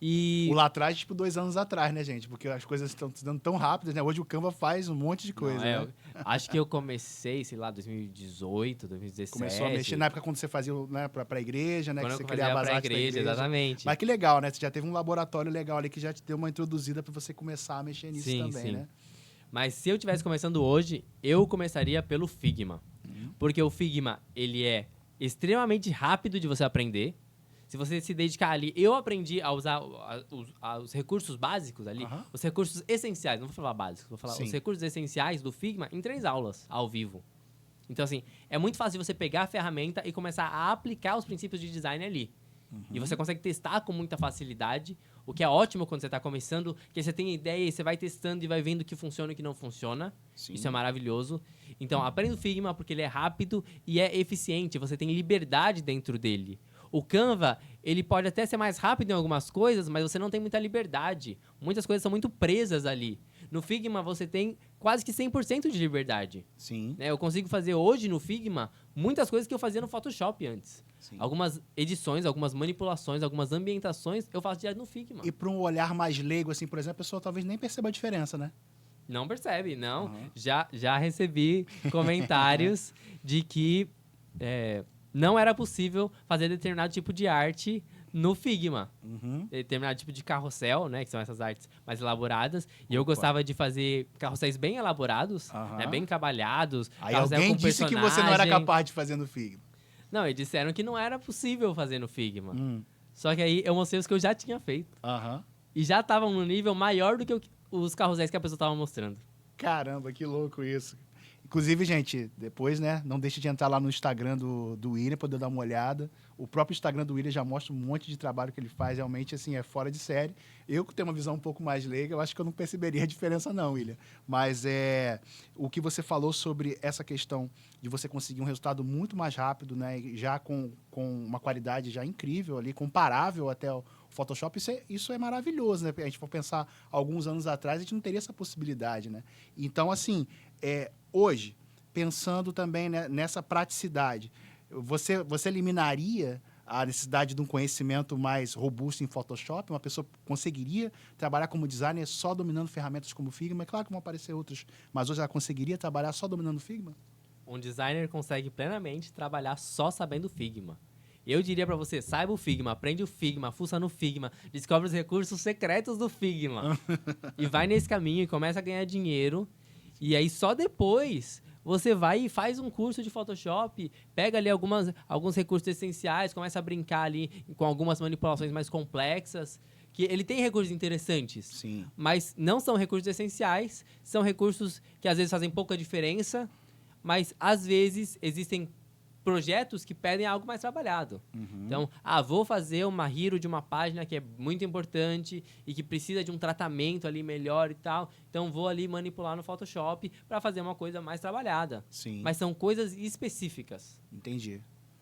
E o lá atrás, tipo 2 anos atrás, né, gente? Porque as coisas estão se dando tão rápidas, né? Hoje o Canva faz um monte de coisa, né? Acho que eu comecei, sei lá, 2018, 2017. Começou a mexer na época quando você fazia, né, pra igreja, né? Quando que você eu criava as pra artes igreja, da igreja. exatamente. Mas que legal, né? Você já teve um laboratório legal ali que já te deu uma introduzida para você começar a mexer nisso também, né? Mas se eu estivesse começando hoje, eu começaria pelo Figma. Porque o Figma, ele é extremamente rápido de você aprender. Se você se dedicar ali, eu aprendi a usar os recursos básicos ali, os recursos essenciais, não vou falar básicos, vou falar os recursos essenciais do Figma em 3 aulas, ao vivo. Então, assim, é muito fácil de você pegar a ferramenta e começar a aplicar os princípios de design ali. E você consegue testar com muita facilidade, o que é ótimo quando você está começando, que você tem ideia e você vai testando e vai vendo o que funciona e o que não funciona. Isso é maravilhoso. Então, aprenda o Figma porque ele é rápido e é eficiente, você tem liberdade dentro dele. O Canva, ele pode até ser mais rápido em algumas coisas, mas você não tem muita liberdade. Muitas coisas são muito presas ali. No Figma, você tem quase que 100% de liberdade. Sim. Eu consigo fazer hoje no Figma muitas coisas que eu fazia no Photoshop antes. Algumas edições, algumas manipulações, algumas ambientações, eu faço direto no Figma. E para um olhar mais leigo, assim, por exemplo, a pessoa talvez nem perceba a diferença, né? Não percebe, não. Já recebi comentários de que não era possível fazer determinado tipo de arte no Figma. Determinado tipo de carrossel, né? Que são essas artes mais elaboradas. E eu gostava de fazer carrosséis bem elaborados, né, bem trabalhados. Aí alguém disse que você não era capaz de fazer no Figma. Não, eles disseram que não era possível fazer no Figma. Só que aí eu mostrei os que eu já tinha feito. E já estavam no nível maior do que os carrosséis que a pessoa estava mostrando. Caramba, que louco isso. Inclusive, gente, depois, né, não deixe de entrar lá no Instagram do William, poder dar uma olhada. O próprio Instagram do William já mostra um monte de trabalho que ele faz, realmente, assim, é fora de série. Eu, que tenho uma visão um pouco mais leiga, eu acho que eu não perceberia a diferença não, William. Mas o que você falou sobre essa questão de você conseguir um resultado muito mais rápido, né, já com uma qualidade já incrível ali, comparável até o Photoshop, isso é maravilhoso, né? A gente for pensar alguns anos atrás, a gente não teria essa possibilidade, né? Então, assim, hoje, pensando também, né, nessa praticidade, você eliminaria a necessidade de um conhecimento mais robusto em Photoshop? Uma pessoa conseguiria trabalhar como designer só dominando ferramentas como Figma? É claro que vão aparecer outras, mas hoje ela conseguiria trabalhar só dominando Figma? um designer consegue plenamente trabalhar só sabendo Figma. Eu diria pra você, saiba o Figma, aprende o Figma, fuça no Figma, descobre os recursos secretos do Figma. E vai nesse caminho e começa a ganhar dinheiro. E aí só depois você vai e faz um curso de Photoshop, pega ali alguns recursos essenciais, começa a brincar ali com algumas manipulações mais complexas. Que ele tem recursos interessantes, Sim. mas não são recursos essenciais, são recursos que às vezes fazem pouca diferença, mas às vezes existem projetos que pedem algo mais trabalhado. Então, vou fazer uma hero de uma página que é muito importante e que precisa de um tratamento ali melhor e tal. Então, vou ali manipular no Photoshop para fazer uma coisa mais trabalhada. Sim. Mas são coisas específicas. Entendi.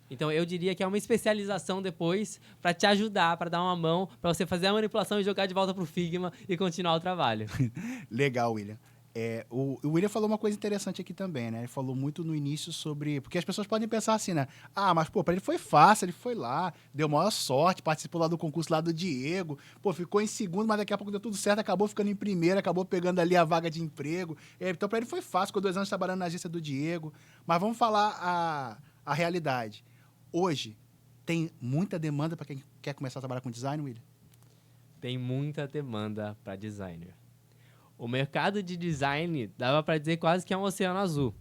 Então, eu diria que é uma especialização depois para te ajudar, para dar uma mão, para você fazer a manipulação e jogar de volta pro Figma e continuar o trabalho. Legal, William. O William falou uma coisa interessante aqui também, né? Ele falou muito no início sobre... Porque as pessoas podem pensar assim, né? Mas, pô, pra ele foi fácil, ele foi lá, deu maior sorte, participou lá do concurso lá do Diego, pô, ficou em segundo, mas daqui a pouco deu tudo certo, acabou ficando em primeiro, acabou pegando ali a vaga de emprego. Então, pra ele foi fácil, ficou 2 anos trabalhando na agência do Diego. Mas vamos falar a realidade. Hoje, tem muita demanda para quem quer começar a trabalhar com design, William? Tem muita demanda para designer. O mercado de design dava para dizer quase que é um oceano azul.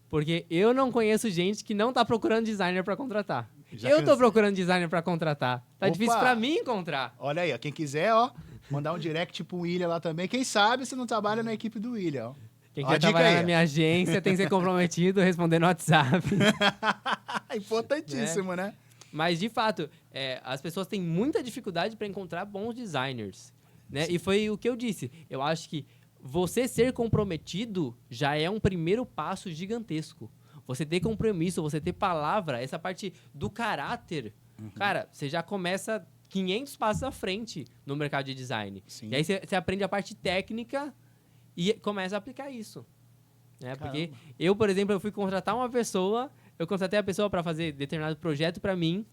Porque eu não conheço gente que não está procurando designer para contratar. Eu estou procurando designer para contratar. Tá difícil para mim encontrar. Olha aí, ó, quem quiser, ó, mandar um direct pro William lá também. Quem sabe se não trabalha na equipe do William, ó. Quem quer trabalhar na minha agência tem que ser comprometido, responder no WhatsApp. Importantíssimo, né? Mas, de fato, as pessoas têm muita dificuldade para encontrar bons designers. Né? E foi o que eu disse. Eu acho que você ser comprometido já é um primeiro passo gigantesco. Você ter compromisso, você ter palavra, essa parte do caráter. Cara, você já começa 500 passos à frente no mercado de design. Sim. E aí você aprende a parte técnica e começa a aplicar isso. Né? Porque eu, por exemplo, eu fui contratar uma pessoa, eu contratei a pessoa para fazer determinado projeto para mim,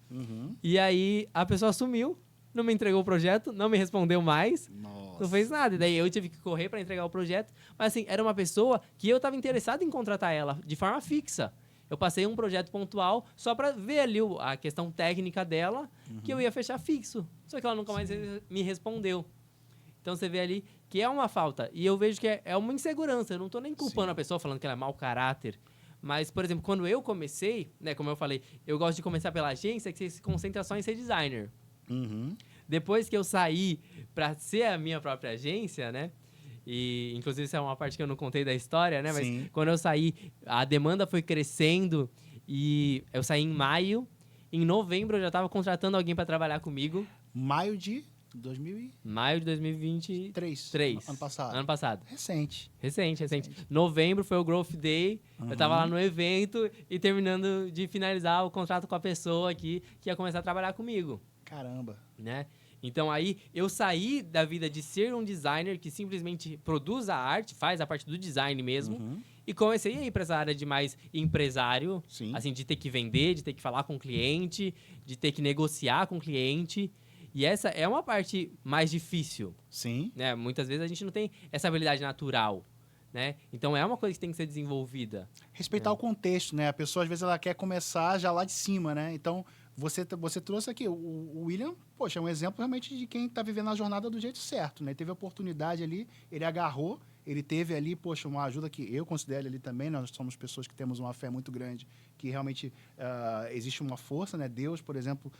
e aí a pessoa sumiu, não me entregou o projeto, não me respondeu mais, não fez nada. E daí eu tive que correr para entregar o projeto. Mas assim, era uma pessoa que eu estava interessado em contratar ela de forma fixa. Eu passei um projeto pontual só para ver ali a questão técnica dela, que eu ia fechar fixo. Só que ela nunca mais me respondeu. Então você vê ali que é uma falta. E eu vejo que é uma insegurança. Eu não estou nem culpando a pessoa, falando que ela é mau caráter. Mas, por exemplo, quando eu comecei, né, como eu falei, eu gosto de começar pela agência, que você se concentra só em ser designer. Depois que eu saí para ser a minha própria agência, né? E, inclusive, isso é uma parte que eu não contei da história, né? Mas quando eu saí, a demanda foi crescendo e eu saí em maio. Em novembro, eu já estava contratando alguém para trabalhar comigo. Maio de 2000 Maio de 2023. Ano passado. Ano passado. Recente. Novembro foi o Growth Day. Eu estava lá no evento e terminando de finalizar o contrato com a pessoa aqui que ia começar a trabalhar comigo. Caramba. Né? Então aí eu saí da vida de ser um designer que simplesmente produz a arte, faz a parte do design mesmo, e comecei a ir para essa área de mais empresário, assim, de ter que vender, de ter que falar com o cliente, de ter que negociar com o cliente. E essa é uma parte mais difícil. Sim. Né? Muitas vezes a gente não tem essa habilidade natural. Né? Então é uma coisa que tem que ser desenvolvida. Respeitar o contexto, né? A pessoa, às vezes, ela quer começar já lá de cima, né? Então, você trouxe aqui, o William, poxa, é um exemplo realmente de quem está vivendo a jornada do jeito certo, né? Ele teve a oportunidade ali, ele agarrou, ele teve ali, poxa, uma ajuda que eu considero ali também, nós somos pessoas que temos uma fé muito grande, que realmente existe uma força, né? Deus, por exemplo,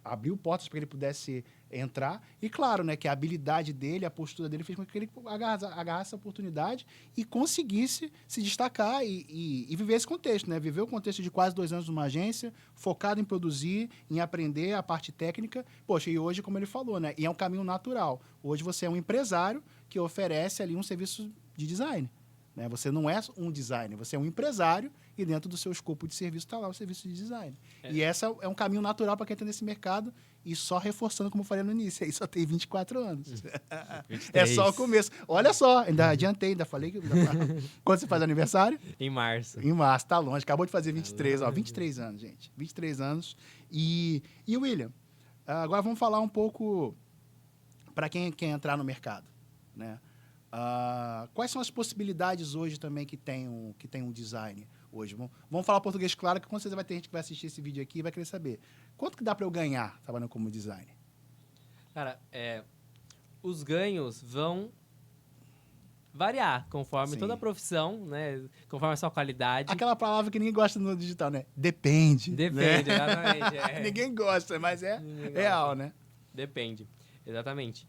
abriu portas para que ele pudesse entrar. E claro, né, que a habilidade dele, a postura dele fez com que ele agarrasse a oportunidade e conseguisse se destacar e viver esse contexto, né? Viver o contexto de quase 2 anos numa agência, focado em produzir, em aprender a parte técnica. Poxa, e hoje, como ele falou, né? E é um caminho natural. Hoje você é um empresário que oferece ali um serviço de design. Né? Você não é um designer, você é um empresário e dentro do seu escopo de serviço está lá o serviço de design. E esse é um caminho natural para quem está nesse mercado e só reforçando, como eu falei no início, aí só tem 24 anos. É só o começo. Olha só, ainda adiantei, ainda falei que... Quando você faz aniversário? Em março. Em março, tá longe. Acabou de fazer 23, ó, 23 anos, gente. 23 anos. E William, agora vamos falar um pouco para quem quer entrar no mercado, né? Quais são as possibilidades hoje também que tem um design? hoje. Vamos falar português claro, que com certeza vai ter gente que vai assistir esse vídeo aqui e vai querer saber. Quanto que dá para eu ganhar trabalhando como designer? Cara, os ganhos vão variar conforme Sim. toda a profissão, né? Conforme a sua qualidade. Aquela palavra que ninguém gosta no digital, né? Depende. Depende, né? exatamente. Ninguém gosta, mas é Ninguém real, gosta. né? Depende, exatamente.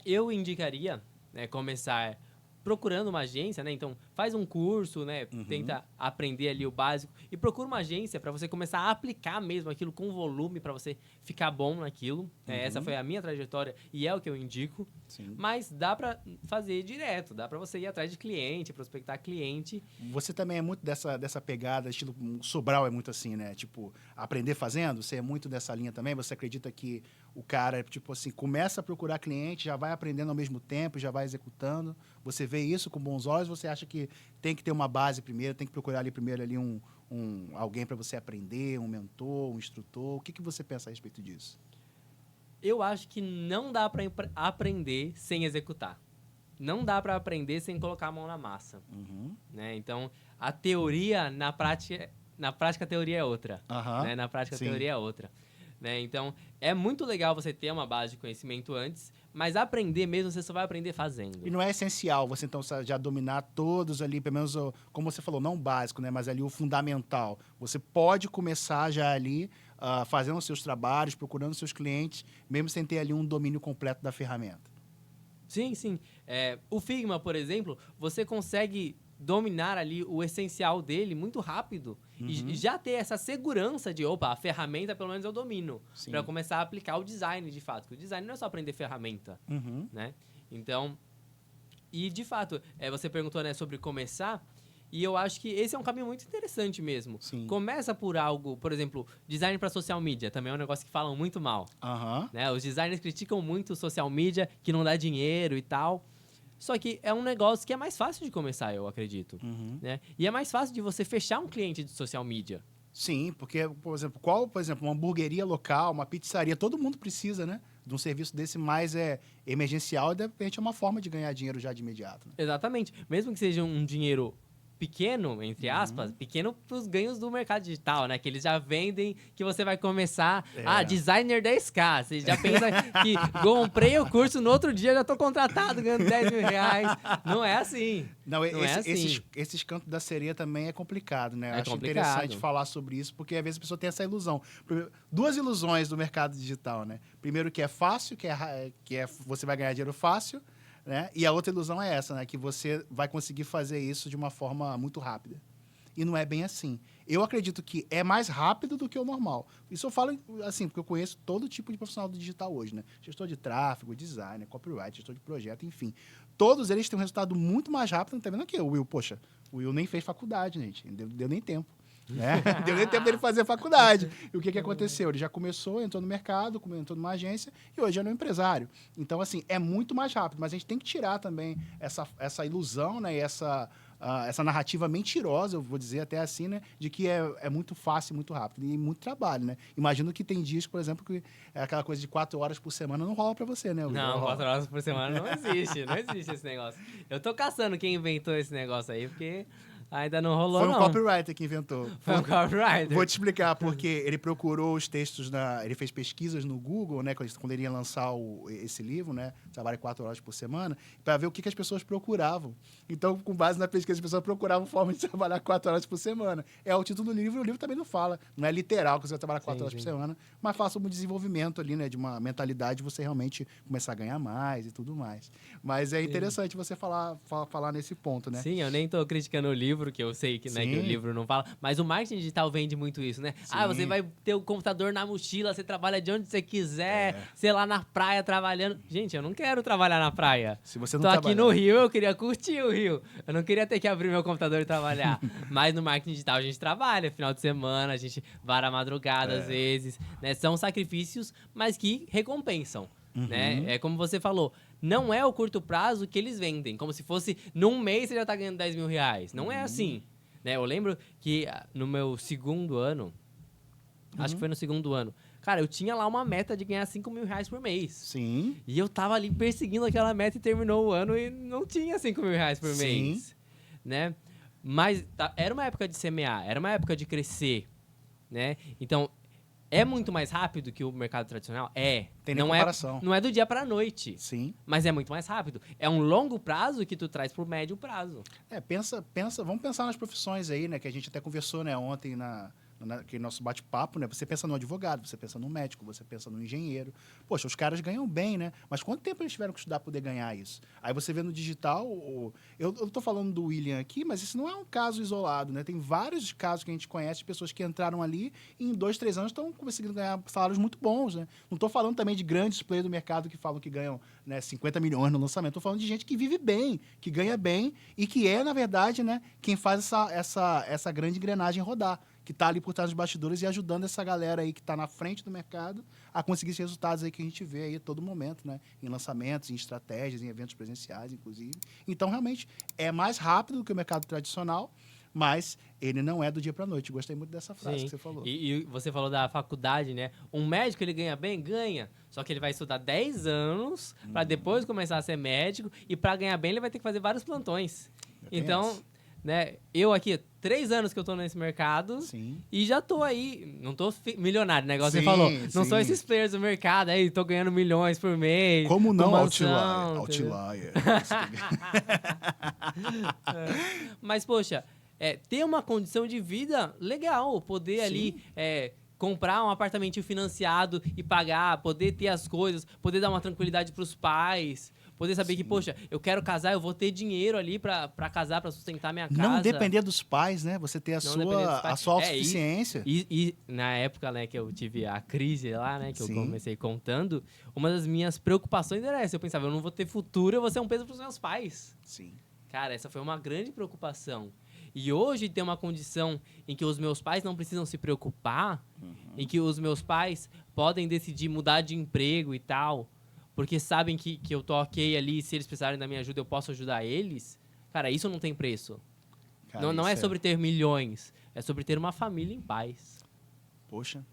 Eu indicaria, né, começar procurando uma agência, né? Então, faz um curso, né? Tenta aprender ali o básico e procura uma agência para você começar a aplicar mesmo aquilo com volume para você ficar bom naquilo. Essa foi a minha trajetória e é o que eu indico. Sim. Mas dá para fazer direto, dá para você ir atrás de cliente, prospectar cliente. Você também é muito dessa pegada, estilo Sobral é muito assim, né? Tipo, aprender fazendo, você é muito dessa linha também? Você acredita que o cara, tipo assim, começa a procurar cliente, já vai aprendendo ao mesmo tempo, já vai executando? Você vê isso com bons olhos? Você acha que tem que ter uma base primeiro, tem que procurar ali primeiro ali alguém para você aprender, um mentor, um instrutor? O que você pensa a respeito disso? Eu acho que não dá para aprender sem executar. Não dá para aprender sem colocar a mão na massa. Né? Então, a teoria, na prática a teoria é outra. Né? Na prática, a teoria é outra. Né? Então, é muito legal você ter uma base de conhecimento antes, mas aprender mesmo, você só vai aprender fazendo. E não é essencial você, então, já dominar todos ali, pelo menos, como você falou, não o básico, né? Mas ali o fundamental. Você pode começar já ali, fazendo os seus trabalhos, procurando os seus clientes, mesmo sem ter ali um domínio completo da ferramenta. Sim, sim. O Figma, por exemplo, você consegue dominar ali o essencial dele muito rápido e já ter essa segurança de, opa, a ferramenta pelo menos eu domino, para começar a aplicar o design de fato. Porque o design não é só aprender ferramenta, né? Então, e de fato, você perguntou, né, sobre começar, e eu acho que esse é um caminho muito interessante mesmo. Sim. Começa por algo, por exemplo, design para social media, também é um negócio que falam muito mal. Né? Os designers criticam muito o social media, que não dá dinheiro e tal. Só que é um negócio que é mais fácil de começar, eu acredito. Né? E é mais fácil de você fechar um cliente de social media. Sim, porque, por exemplo, uma hamburgueria local, uma pizzaria, todo mundo precisa, né? De um serviço desse mais emergencial e, de repente, é uma forma de ganhar dinheiro já de imediato. Né? Exatamente. Mesmo que seja um dinheiro pequeno, entre aspas, pequeno para os ganhos do mercado digital, né? Que eles já vendem que você vai começar... designer 10K. Você já pensa que comprei o curso, no outro dia já estou contratado, ganhando 10 mil reais. Não é assim. Não, esses cantos da sereia também é complicado, né? Eu acho interessante falar sobre isso, porque às vezes a pessoa tem essa ilusão. Duas ilusões do mercado digital, né? Primeiro que é fácil, que você vai ganhar dinheiro fácil, né? E a outra ilusão é essa, né? Que você vai conseguir fazer isso de uma forma muito rápida. E não é bem assim. Eu acredito que é mais rápido do que o normal. Isso eu falo assim, porque eu conheço todo tipo de profissional do digital hoje, né? Gestor de tráfego, designer, copyright, gestor de projeto, enfim. Todos eles têm um resultado muito mais rápido, tá vendo aqui? O Will, poxa, o Will nem fez faculdade, gente. Não deu nem tempo. Né? Deu nem tempo dele fazer faculdade. E o que aconteceu? Ele já começou, entrou no mercado, entrou numa agência e hoje ele é um empresário. Então, assim, é muito mais rápido. Mas a gente tem que tirar também essa ilusão, né? E essa narrativa mentirosa, eu vou dizer até assim, né? De que é muito fácil e muito rápido. E muito trabalho, né? Imagino que tem dias, por exemplo, que aquela coisa de 4 horas por semana não rola pra você, né? Não, 4 horas por semana não existe. Não existe esse negócio. Eu tô caçando quem inventou esse negócio aí, porque... ainda não rolou, não. Foi um copywriter que inventou. Foi um copywriter. Vou te explicar, porque ele procurou os textos, ele fez pesquisas no Google, né, quando ele ia lançar esse livro, né, Trabalhe 4 horas por semana, para ver o que as pessoas procuravam. Então, com base na pesquisa, as pessoas procuravam forma de trabalhar 4 horas por semana. É o título do livro, e o livro também não fala. Não é literal que você vai trabalhar 4 horas por semana, mas fala sobre um desenvolvimento ali, né, de uma mentalidade de você realmente começar a ganhar mais e tudo mais. Mas é interessante você falar nesse ponto, né? Sim, eu nem tô criticando o livro, que eu sei que, né, que o livro não fala, mas o marketing digital vende muito isso, né? Sim. Você vai ter o computador na mochila, você trabalha de onde você quiser, sei lá, na praia trabalhando. Gente, eu não quero trabalhar na praia. Se você não tô aqui no Rio, eu queria curtir o Rio. Eu não queria ter que abrir meu computador e trabalhar. Mas no marketing digital a gente trabalha, final de semana, a gente vara a madrugada às vezes, né? São sacrifícios, mas que recompensam. Né? É como você falou, não é o curto prazo que eles vendem, como se fosse num mês você já tá ganhando 10 mil reais. Não é assim. Né? Eu lembro que no meu segundo ano, acho que foi no segundo ano, cara, eu tinha lá uma meta de ganhar 5 mil reais por mês. Sim. E eu tava ali perseguindo aquela meta e terminou o ano e não tinha 5 mil reais por mês. Né? Mas era uma época de semear, era uma época de crescer, né? Então, é muito mais rápido que o mercado tradicional? É. Tem nem comparação. Não é do dia para a noite. Sim. Mas é muito mais rápido. É um longo prazo que tu traz pro médio prazo. Vamos pensar nas profissões aí, né? Que a gente até conversou, né, ontem naquele nosso bate-papo, né? Você pensa no advogado, você pensa no médico, você pensa no engenheiro. Poxa, os caras ganham bem, né? Mas quanto tempo eles tiveram que estudar para poder ganhar isso? Aí você vê no digital, eu tô falando do William aqui, mas isso não é um caso isolado, né? Tem vários casos que a gente conhece de pessoas que entraram ali e em 2, 3 anos estão conseguindo ganhar salários muito bons, né? Não tô falando também de grandes players do mercado que falam que ganham, né, 50 milhões no lançamento. Tô falando de gente que vive bem, que ganha bem e que é, na verdade, né, quem faz essa grande engrenagem rodar, que está ali por trás dos bastidores e ajudando essa galera aí que está na frente do mercado a conseguir esses resultados aí que a gente vê aí a todo momento, né? Em lançamentos, em estratégias, em eventos presenciais, inclusive. Então, realmente, é mais rápido do que o mercado tradicional, mas ele não é do dia para a noite. Gostei muito dessa frase que você falou. E você falou da faculdade, né? Um médico, ele ganha bem? Ganha. Só que ele vai estudar 10 anos para depois começar a ser médico e para ganhar bem ele vai ter que fazer vários plantões. Então, né, eu aqui, 3 anos que eu tô nesse mercado. Sim. E já tô aí, não tô milionário, né? Igual você falou. Não sou esses players do mercado, aí tô ganhando milhões por mês. Como não, mansão, Outlier. Mas, poxa, ter uma condição de vida legal, poder ali comprar um apartamentinho financiado e pagar, poder ter as coisas, poder dar uma tranquilidade pros pais, poder saber que, poxa, eu quero casar, eu vou ter dinheiro ali pra casar, pra sustentar minha casa. Não depender dos pais, né? Você ter a sua autossuficiência. E na época, né, que eu tive a crise lá, né, que eu comecei contando, uma das minhas preocupações era essa. Eu pensava, eu não vou ter futuro, eu vou ser um peso pros meus pais. Sim. Cara, essa foi uma grande preocupação. E hoje tem uma condição em que os meus pais não precisam se preocupar, em que os meus pais podem decidir mudar de emprego e tal, porque sabem que eu tô ok ali, se eles precisarem da minha ajuda, eu posso ajudar eles. Cara, isso não tem preço. Cara, não é sobre ter milhões, é sobre ter uma família em paz. Poxa,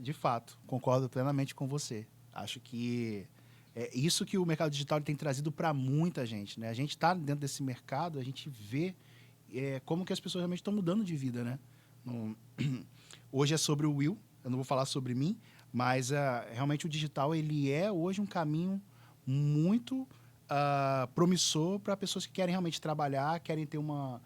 de fato, concordo plenamente com você. Acho que é isso que o mercado digital tem trazido para muita gente, né? A gente está dentro desse mercado, a gente vê como que as pessoas realmente estão mudando de vida, né? Hoje é sobre o Will, eu não vou falar sobre mim, mas realmente o digital ele é hoje um caminho muito promissor para pessoas que querem realmente trabalhar, querem ter uma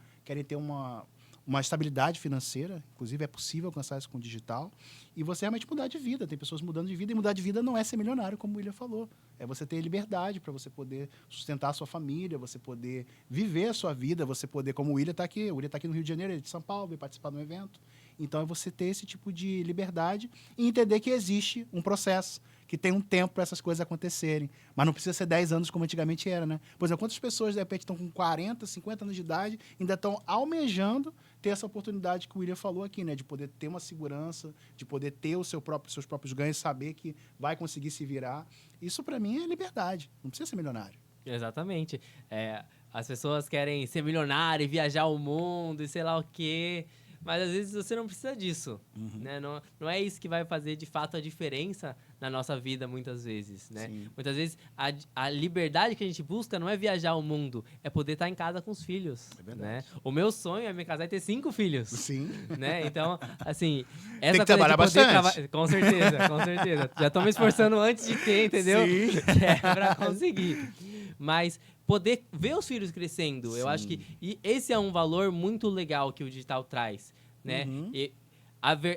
estabilidade financeira. Inclusive, é possível alcançar isso com o digital. E você realmente mudar de vida. Tem pessoas mudando de vida. E mudar de vida não é ser milionário, como o William falou. É você ter liberdade para você poder sustentar a sua família, você poder viver a sua vida, você poder, como o William está aqui. O William está aqui no Rio de Janeiro, ele é de São Paulo, veio participar de um evento. Então, é você ter esse tipo de liberdade e entender que existe um processo, que tem um tempo para essas coisas acontecerem. Mas não precisa ser 10 anos como antigamente era, né? Por exemplo, quantas pessoas, de repente, estão com 40, 50 anos de idade, ainda estão almejando ter essa oportunidade que o William falou aqui, né? De poder ter uma segurança, de poder ter seus próprios ganhos, saber que vai conseguir se virar. Isso, para mim, é liberdade. Não precisa ser milionário. Exatamente. As pessoas querem ser milionário e viajar o mundo e sei lá o quê. Mas, às vezes, você não precisa disso. Né? Não é isso que vai fazer, de fato, a diferença na nossa vida, muitas vezes. Né? Muitas vezes, a liberdade que a gente busca não é viajar o mundo, é poder estar em casa com os filhos. Né? O meu sonho é me casar e ter 5 filhos. Sim. Né? Então, assim... Tem que trabalhar bastante. Com certeza, com certeza. Já estou me esforçando antes de ter, entendeu? Sim. Para conseguir. Mas... poder ver os filhos crescendo. Sim. Eu acho que esse é um valor muito legal que o digital traz, né? E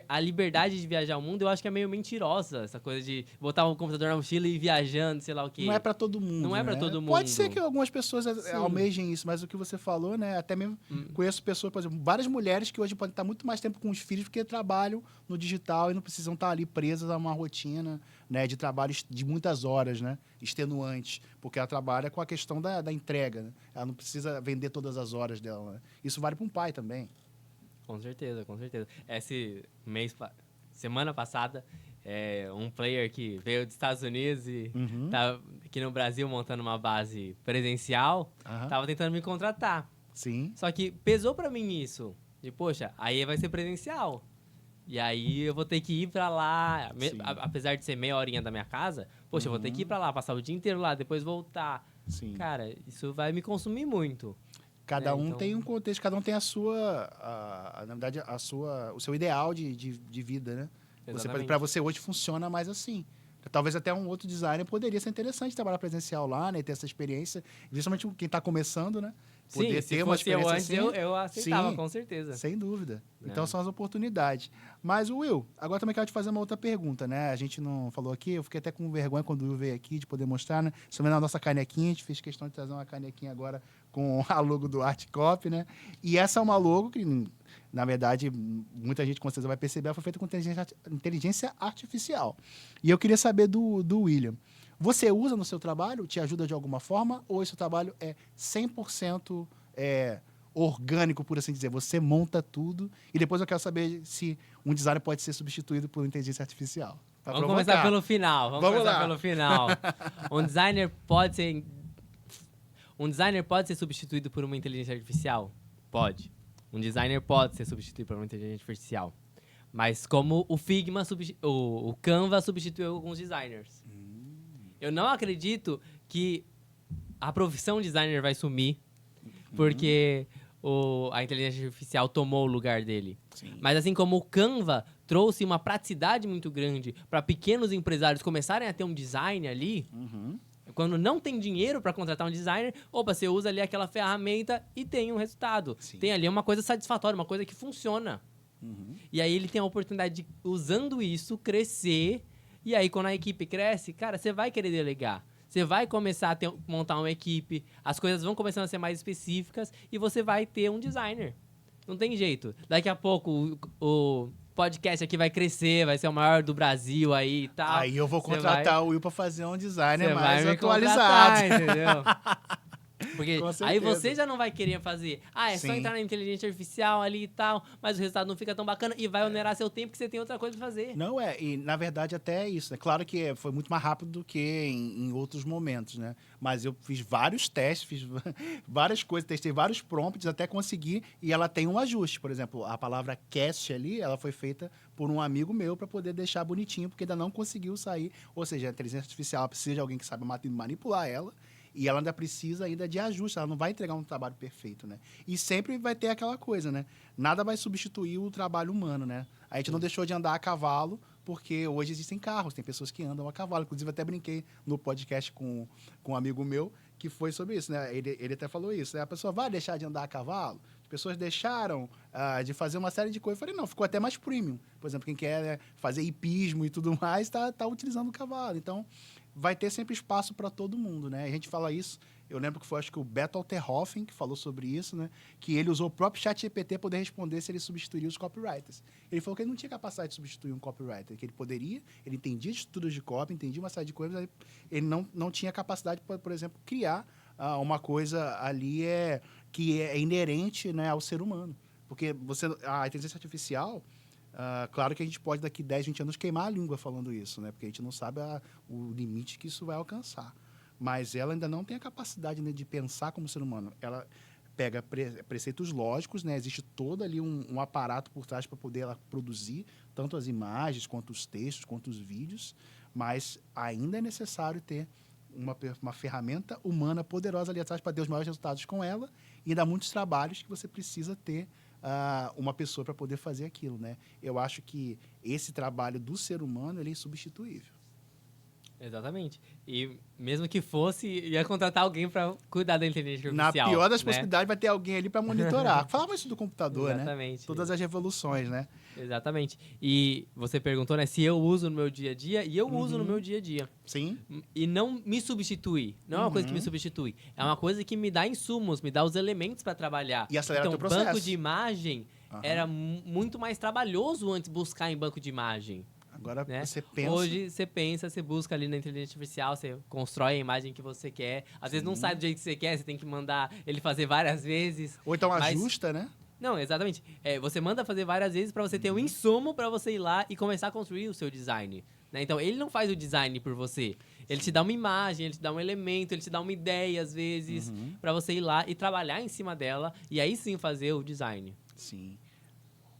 a liberdade de viajar o mundo, eu acho que é meio mentirosa, essa coisa de botar um computador na mochila e ir viajando, sei lá o quê. Não é para todo mundo. Não é para todo mundo. Pode ser que algumas pessoas almejem isso, mas o que você falou, né? Até mesmo conheço pessoas, por exemplo, várias mulheres que hoje podem estar muito mais tempo com os filhos porque trabalham no digital e não precisam estar ali presas a uma rotina, né, de trabalho de muitas horas, né, extenuantes, porque ela trabalha com a questão da entrega, né? Ela não precisa vender todas as horas dela, né? Isso vale para um pai também. Com certeza, com certeza. Semana passada, um player que veio dos Estados Unidos e tá aqui no Brasil montando uma base presencial, tava tentando me contratar. Sim. Só que pesou para mim isso. E, poxa, aí vai ser presencial. E aí eu vou ter que ir pra lá, apesar de ser meia horinha da minha casa, poxa, eu vou ter que ir pra lá, passar o dia inteiro lá, depois voltar. Sim. Cara, isso vai me consumir muito. Cada um então... tem um contexto, cada um tem a sua, na verdade, o seu ideal de vida, né? Para você hoje funciona mais assim. Talvez até um outro designer poderia ser interessante trabalhar presencial lá, né? Ter essa experiência, principalmente quem está começando, né? Poder ter uma experiência antes, assim, eu aceitava, com certeza. Sem dúvida. Então, são as oportunidades. Mas, Will, agora também quero te fazer uma outra pergunta, né? A gente não falou aqui, eu fiquei até com vergonha quando o Will veio aqui de poder mostrar, né? Sobre a nossa canequinha, a gente fez questão de trazer uma canequinha agora com a logo do ArtCop, né? E essa é uma logo que, na verdade, muita gente com certeza vai perceber, ela foi feita com inteligência artificial. E eu queria saber do William. Você usa no seu trabalho? Te ajuda de alguma forma? Ou esse trabalho é 100% orgânico, por assim dizer? Você monta tudo e depois eu quero saber se um designer pode ser substituído por inteligência artificial. Vamos começar pelo final. Um designer pode ser substituído por uma inteligência artificial? Pode. Um designer pode ser substituído por uma inteligência artificial. Mas como o Figma, o Canva substituiu alguns designers. Eu não acredito que a profissão designer vai sumir porque a inteligência artificial tomou o lugar dele. Sim. Mas assim como o Canva trouxe uma praticidade muito grande para pequenos empresários começarem a ter um design ali, quando não tem dinheiro para contratar um designer, você usa ali aquela ferramenta e tem um resultado. Sim. Tem ali uma coisa satisfatória, uma coisa que funciona. E aí ele tem a oportunidade de, usando isso, crescer. E aí, quando a equipe cresce, cara, você vai querer delegar. Você vai começar a montar uma equipe, as coisas vão começando a ser mais específicas e você vai ter um designer. Não tem jeito. Daqui a pouco, o podcast aqui vai crescer, vai ser o maior do Brasil aí e tal. Aí eu vou contratar o Will para fazer um designer mais vai atualizado. Entendeu? Porque Com certeza. aí você já não vai querer fazer. É Sim. só entrar na inteligência artificial ali e tal, mas o resultado não fica tão bacana e vai onerar seu tempo que você tem outra coisa pra fazer. Não e na verdade até é isso, né? Claro que foi muito mais rápido do que em outros momentos, né? Mas eu fiz vários testes, fiz várias coisas, testei vários prompts até conseguir e ela tem um ajuste. Por exemplo, a palavra cast ali, ela foi feita por um amigo meu para poder deixar bonitinho, porque ainda não conseguiu sair. Ou seja, a inteligência artificial precisa de alguém que saiba manipular ela. E ela ainda precisa de ajuste, ela não vai entregar um trabalho perfeito, né? E sempre vai ter aquela coisa, né? Nada vai substituir o trabalho humano, né? A gente não deixou de andar a cavalo, porque hoje existem carros, tem pessoas que andam a cavalo. Inclusive, até brinquei no podcast com um amigo meu, que foi sobre isso, né? Ele até falou isso, né? A pessoa vai deixar de andar a cavalo? As pessoas deixaram de fazer uma série de coisas. Eu falei, não, ficou até mais premium. Por exemplo, quem quer fazer hipismo e tudo mais, tá utilizando o cavalo. Então, vai ter sempre espaço para todo mundo, né? A gente fala isso, eu lembro que foi, acho que o Beto Alterhoffen que falou sobre isso, né? Que ele usou o próprio ChatGPT para poder responder se ele substituiria os copywriters. Ele falou que ele não tinha capacidade de substituir um copywriter, que ele poderia, ele entendia estudos de copy, entendia uma série de coisas, mas ele não tinha capacidade para, por exemplo, criar uma coisa ali que é inerente, né, ao ser humano. Porque a inteligência artificial... claro que a gente pode, daqui 10, 20 anos, queimar a língua falando isso, né? Porque a gente não sabe o limite que isso vai alcançar. Mas ela ainda não tem a capacidade, né, de pensar como ser humano. Ela pega preceitos lógicos, né? Existe todo ali um aparato por trás para poder ela produzir tanto as imagens, quanto os textos, quanto os vídeos, mas ainda é necessário ter uma ferramenta humana poderosa ali atrás para ter os maiores resultados com ela, e ainda há muitos trabalhos que você precisa ter uma pessoa para poder fazer aquilo, né? Eu acho que esse trabalho do ser humano, ele é insubstituível. Exatamente. E mesmo que fosse, ia contratar alguém para cuidar da inteligência artificial. Na pior das né? possibilidades, vai ter alguém ali para monitorar. Falava isso do computador, Exatamente. né? Todas as revoluções, né? Exatamente. E você perguntou, né, se eu uso no meu dia a dia, e eu uso no meu dia a dia. Sim. E não me substitui. Não é uma coisa que me substitui. É uma coisa que me dá insumos, me dá os elementos para trabalhar. E acelera então, teu processo. Banco de imagem era muito mais trabalhoso antes buscar em banco de imagem. Agora né? você pensa... Hoje você pensa, você busca ali na inteligência artificial, você constrói a imagem que você quer. Às vezes não sai do jeito que você quer, você tem que mandar ele fazer várias vezes. Ou então ajusta, né? Não, exatamente. Você manda fazer várias vezes para você ter um insumo para você ir lá e começar a construir o seu design. Né? Então, ele não faz o design por você. Ele te dá uma imagem, ele te dá um elemento, ele te dá uma ideia, às vezes, para você ir lá e trabalhar em cima dela e aí sim fazer o design. Sim.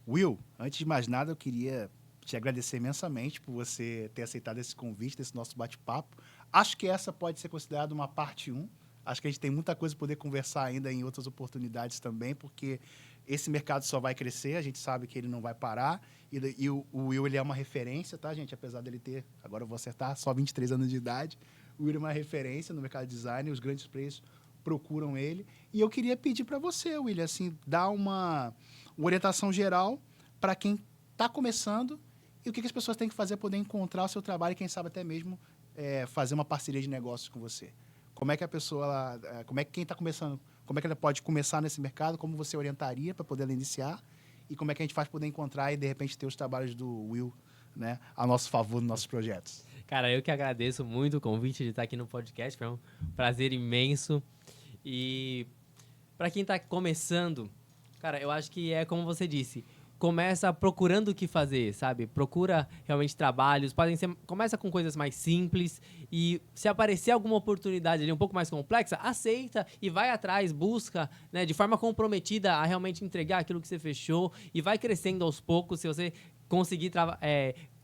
Will, antes de mais nada, eu queria te agradecer imensamente por você ter aceitado esse convite, desse nosso bate-papo. Acho que essa pode ser considerada uma parte 1. Acho que a gente tem muita coisa para poder conversar ainda em outras oportunidades também, porque esse mercado só vai crescer, a gente sabe que ele não vai parar. E o Will, ele é uma referência, tá, gente? Apesar dele ter, agora eu vou acertar, só 23 anos de idade. O Will é uma referência no mercado de design, os grandes players procuram ele. E eu queria pedir para você, William, assim, dar uma orientação geral para quem está começando e o que as pessoas têm que fazer para poder encontrar o seu trabalho e, quem sabe, até mesmo fazer uma parceria de negócios com você. Como é que a pessoa, quem está começando, como é que ela pode começar nesse mercado, como você orientaria para poder ela iniciar e como é que a gente faz para poder encontrar e, de repente, ter os trabalhos do Will, né, a nosso favor nos nossos projetos. Cara, eu que agradeço muito o convite de estar aqui no podcast, foi um prazer imenso. E para quem está começando, cara, eu acho que é como você disse, começa procurando o que fazer, sabe? Procura realmente trabalhos, começa com coisas mais simples e se aparecer alguma oportunidade ali um pouco mais complexa, aceita e vai atrás, busca, né, de forma comprometida a realmente entregar aquilo que você fechou e vai crescendo aos poucos. Se você conseguir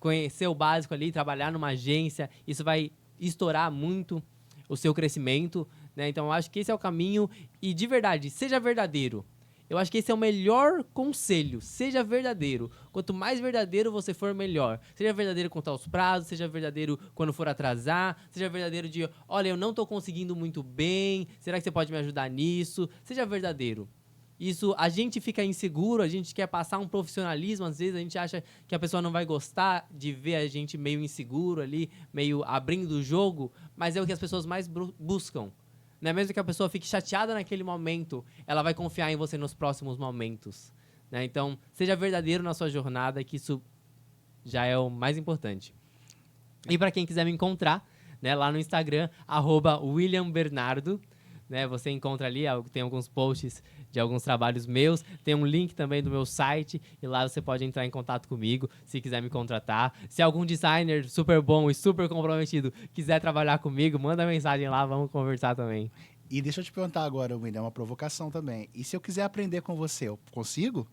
conhecer o básico ali, trabalhar numa agência, isso vai estourar muito o seu crescimento, né? Então, eu acho que esse é o caminho e, de verdade, seja verdadeiro. Eu acho que esse é o melhor conselho. Seja verdadeiro. Quanto mais verdadeiro você for, melhor. Seja verdadeiro quanto aos prazos, seja verdadeiro quando for atrasar, seja verdadeiro de, olha, eu não estou conseguindo muito bem, será que você pode me ajudar nisso? Seja verdadeiro. Isso, a gente fica inseguro, a gente quer passar um profissionalismo, às vezes a gente acha que a pessoa não vai gostar de ver a gente meio inseguro ali, meio abrindo o jogo, mas é o que as pessoas mais buscam. Não é mesmo que a pessoa fique chateada naquele momento, ela vai confiar em você nos próximos momentos, né? Então, seja verdadeiro na sua jornada, que isso já é o mais importante. E para quem quiser me encontrar, né, lá no Instagram, @WilliamBernardo, né, você encontra ali, tem alguns posts de alguns trabalhos meus, tem um link também do meu site e lá você pode entrar em contato comigo se quiser me contratar. Se algum designer super bom e super comprometido quiser trabalhar comigo, manda mensagem lá, vamos conversar também. E deixa eu te perguntar agora, William, uma provocação também. E se eu quiser aprender com você, eu consigo?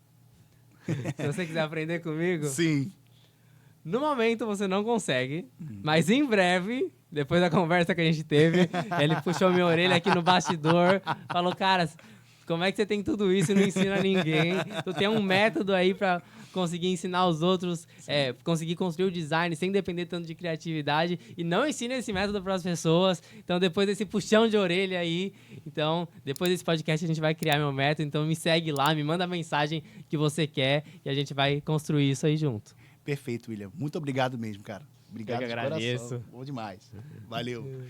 Se você quiser aprender comigo... Sim. No momento você não consegue, mas em breve, depois da conversa que a gente teve, ele puxou minha orelha aqui no bastidor, falou, cara, como é que você tem tudo isso e não ensina ninguém? Tu tem um método aí pra conseguir ensinar os outros, conseguir construir o design sem depender tanto de criatividade e não ensina esse método para as pessoas. Então, depois desse puxão de orelha aí, então, depois desse podcast a gente vai criar meu método, então me segue lá, me manda a mensagem que você quer e a gente vai construir isso aí junto. Perfeito, William. Muito obrigado mesmo, cara. Obrigado Eu que de agradeço. coração. Bom demais. Valeu.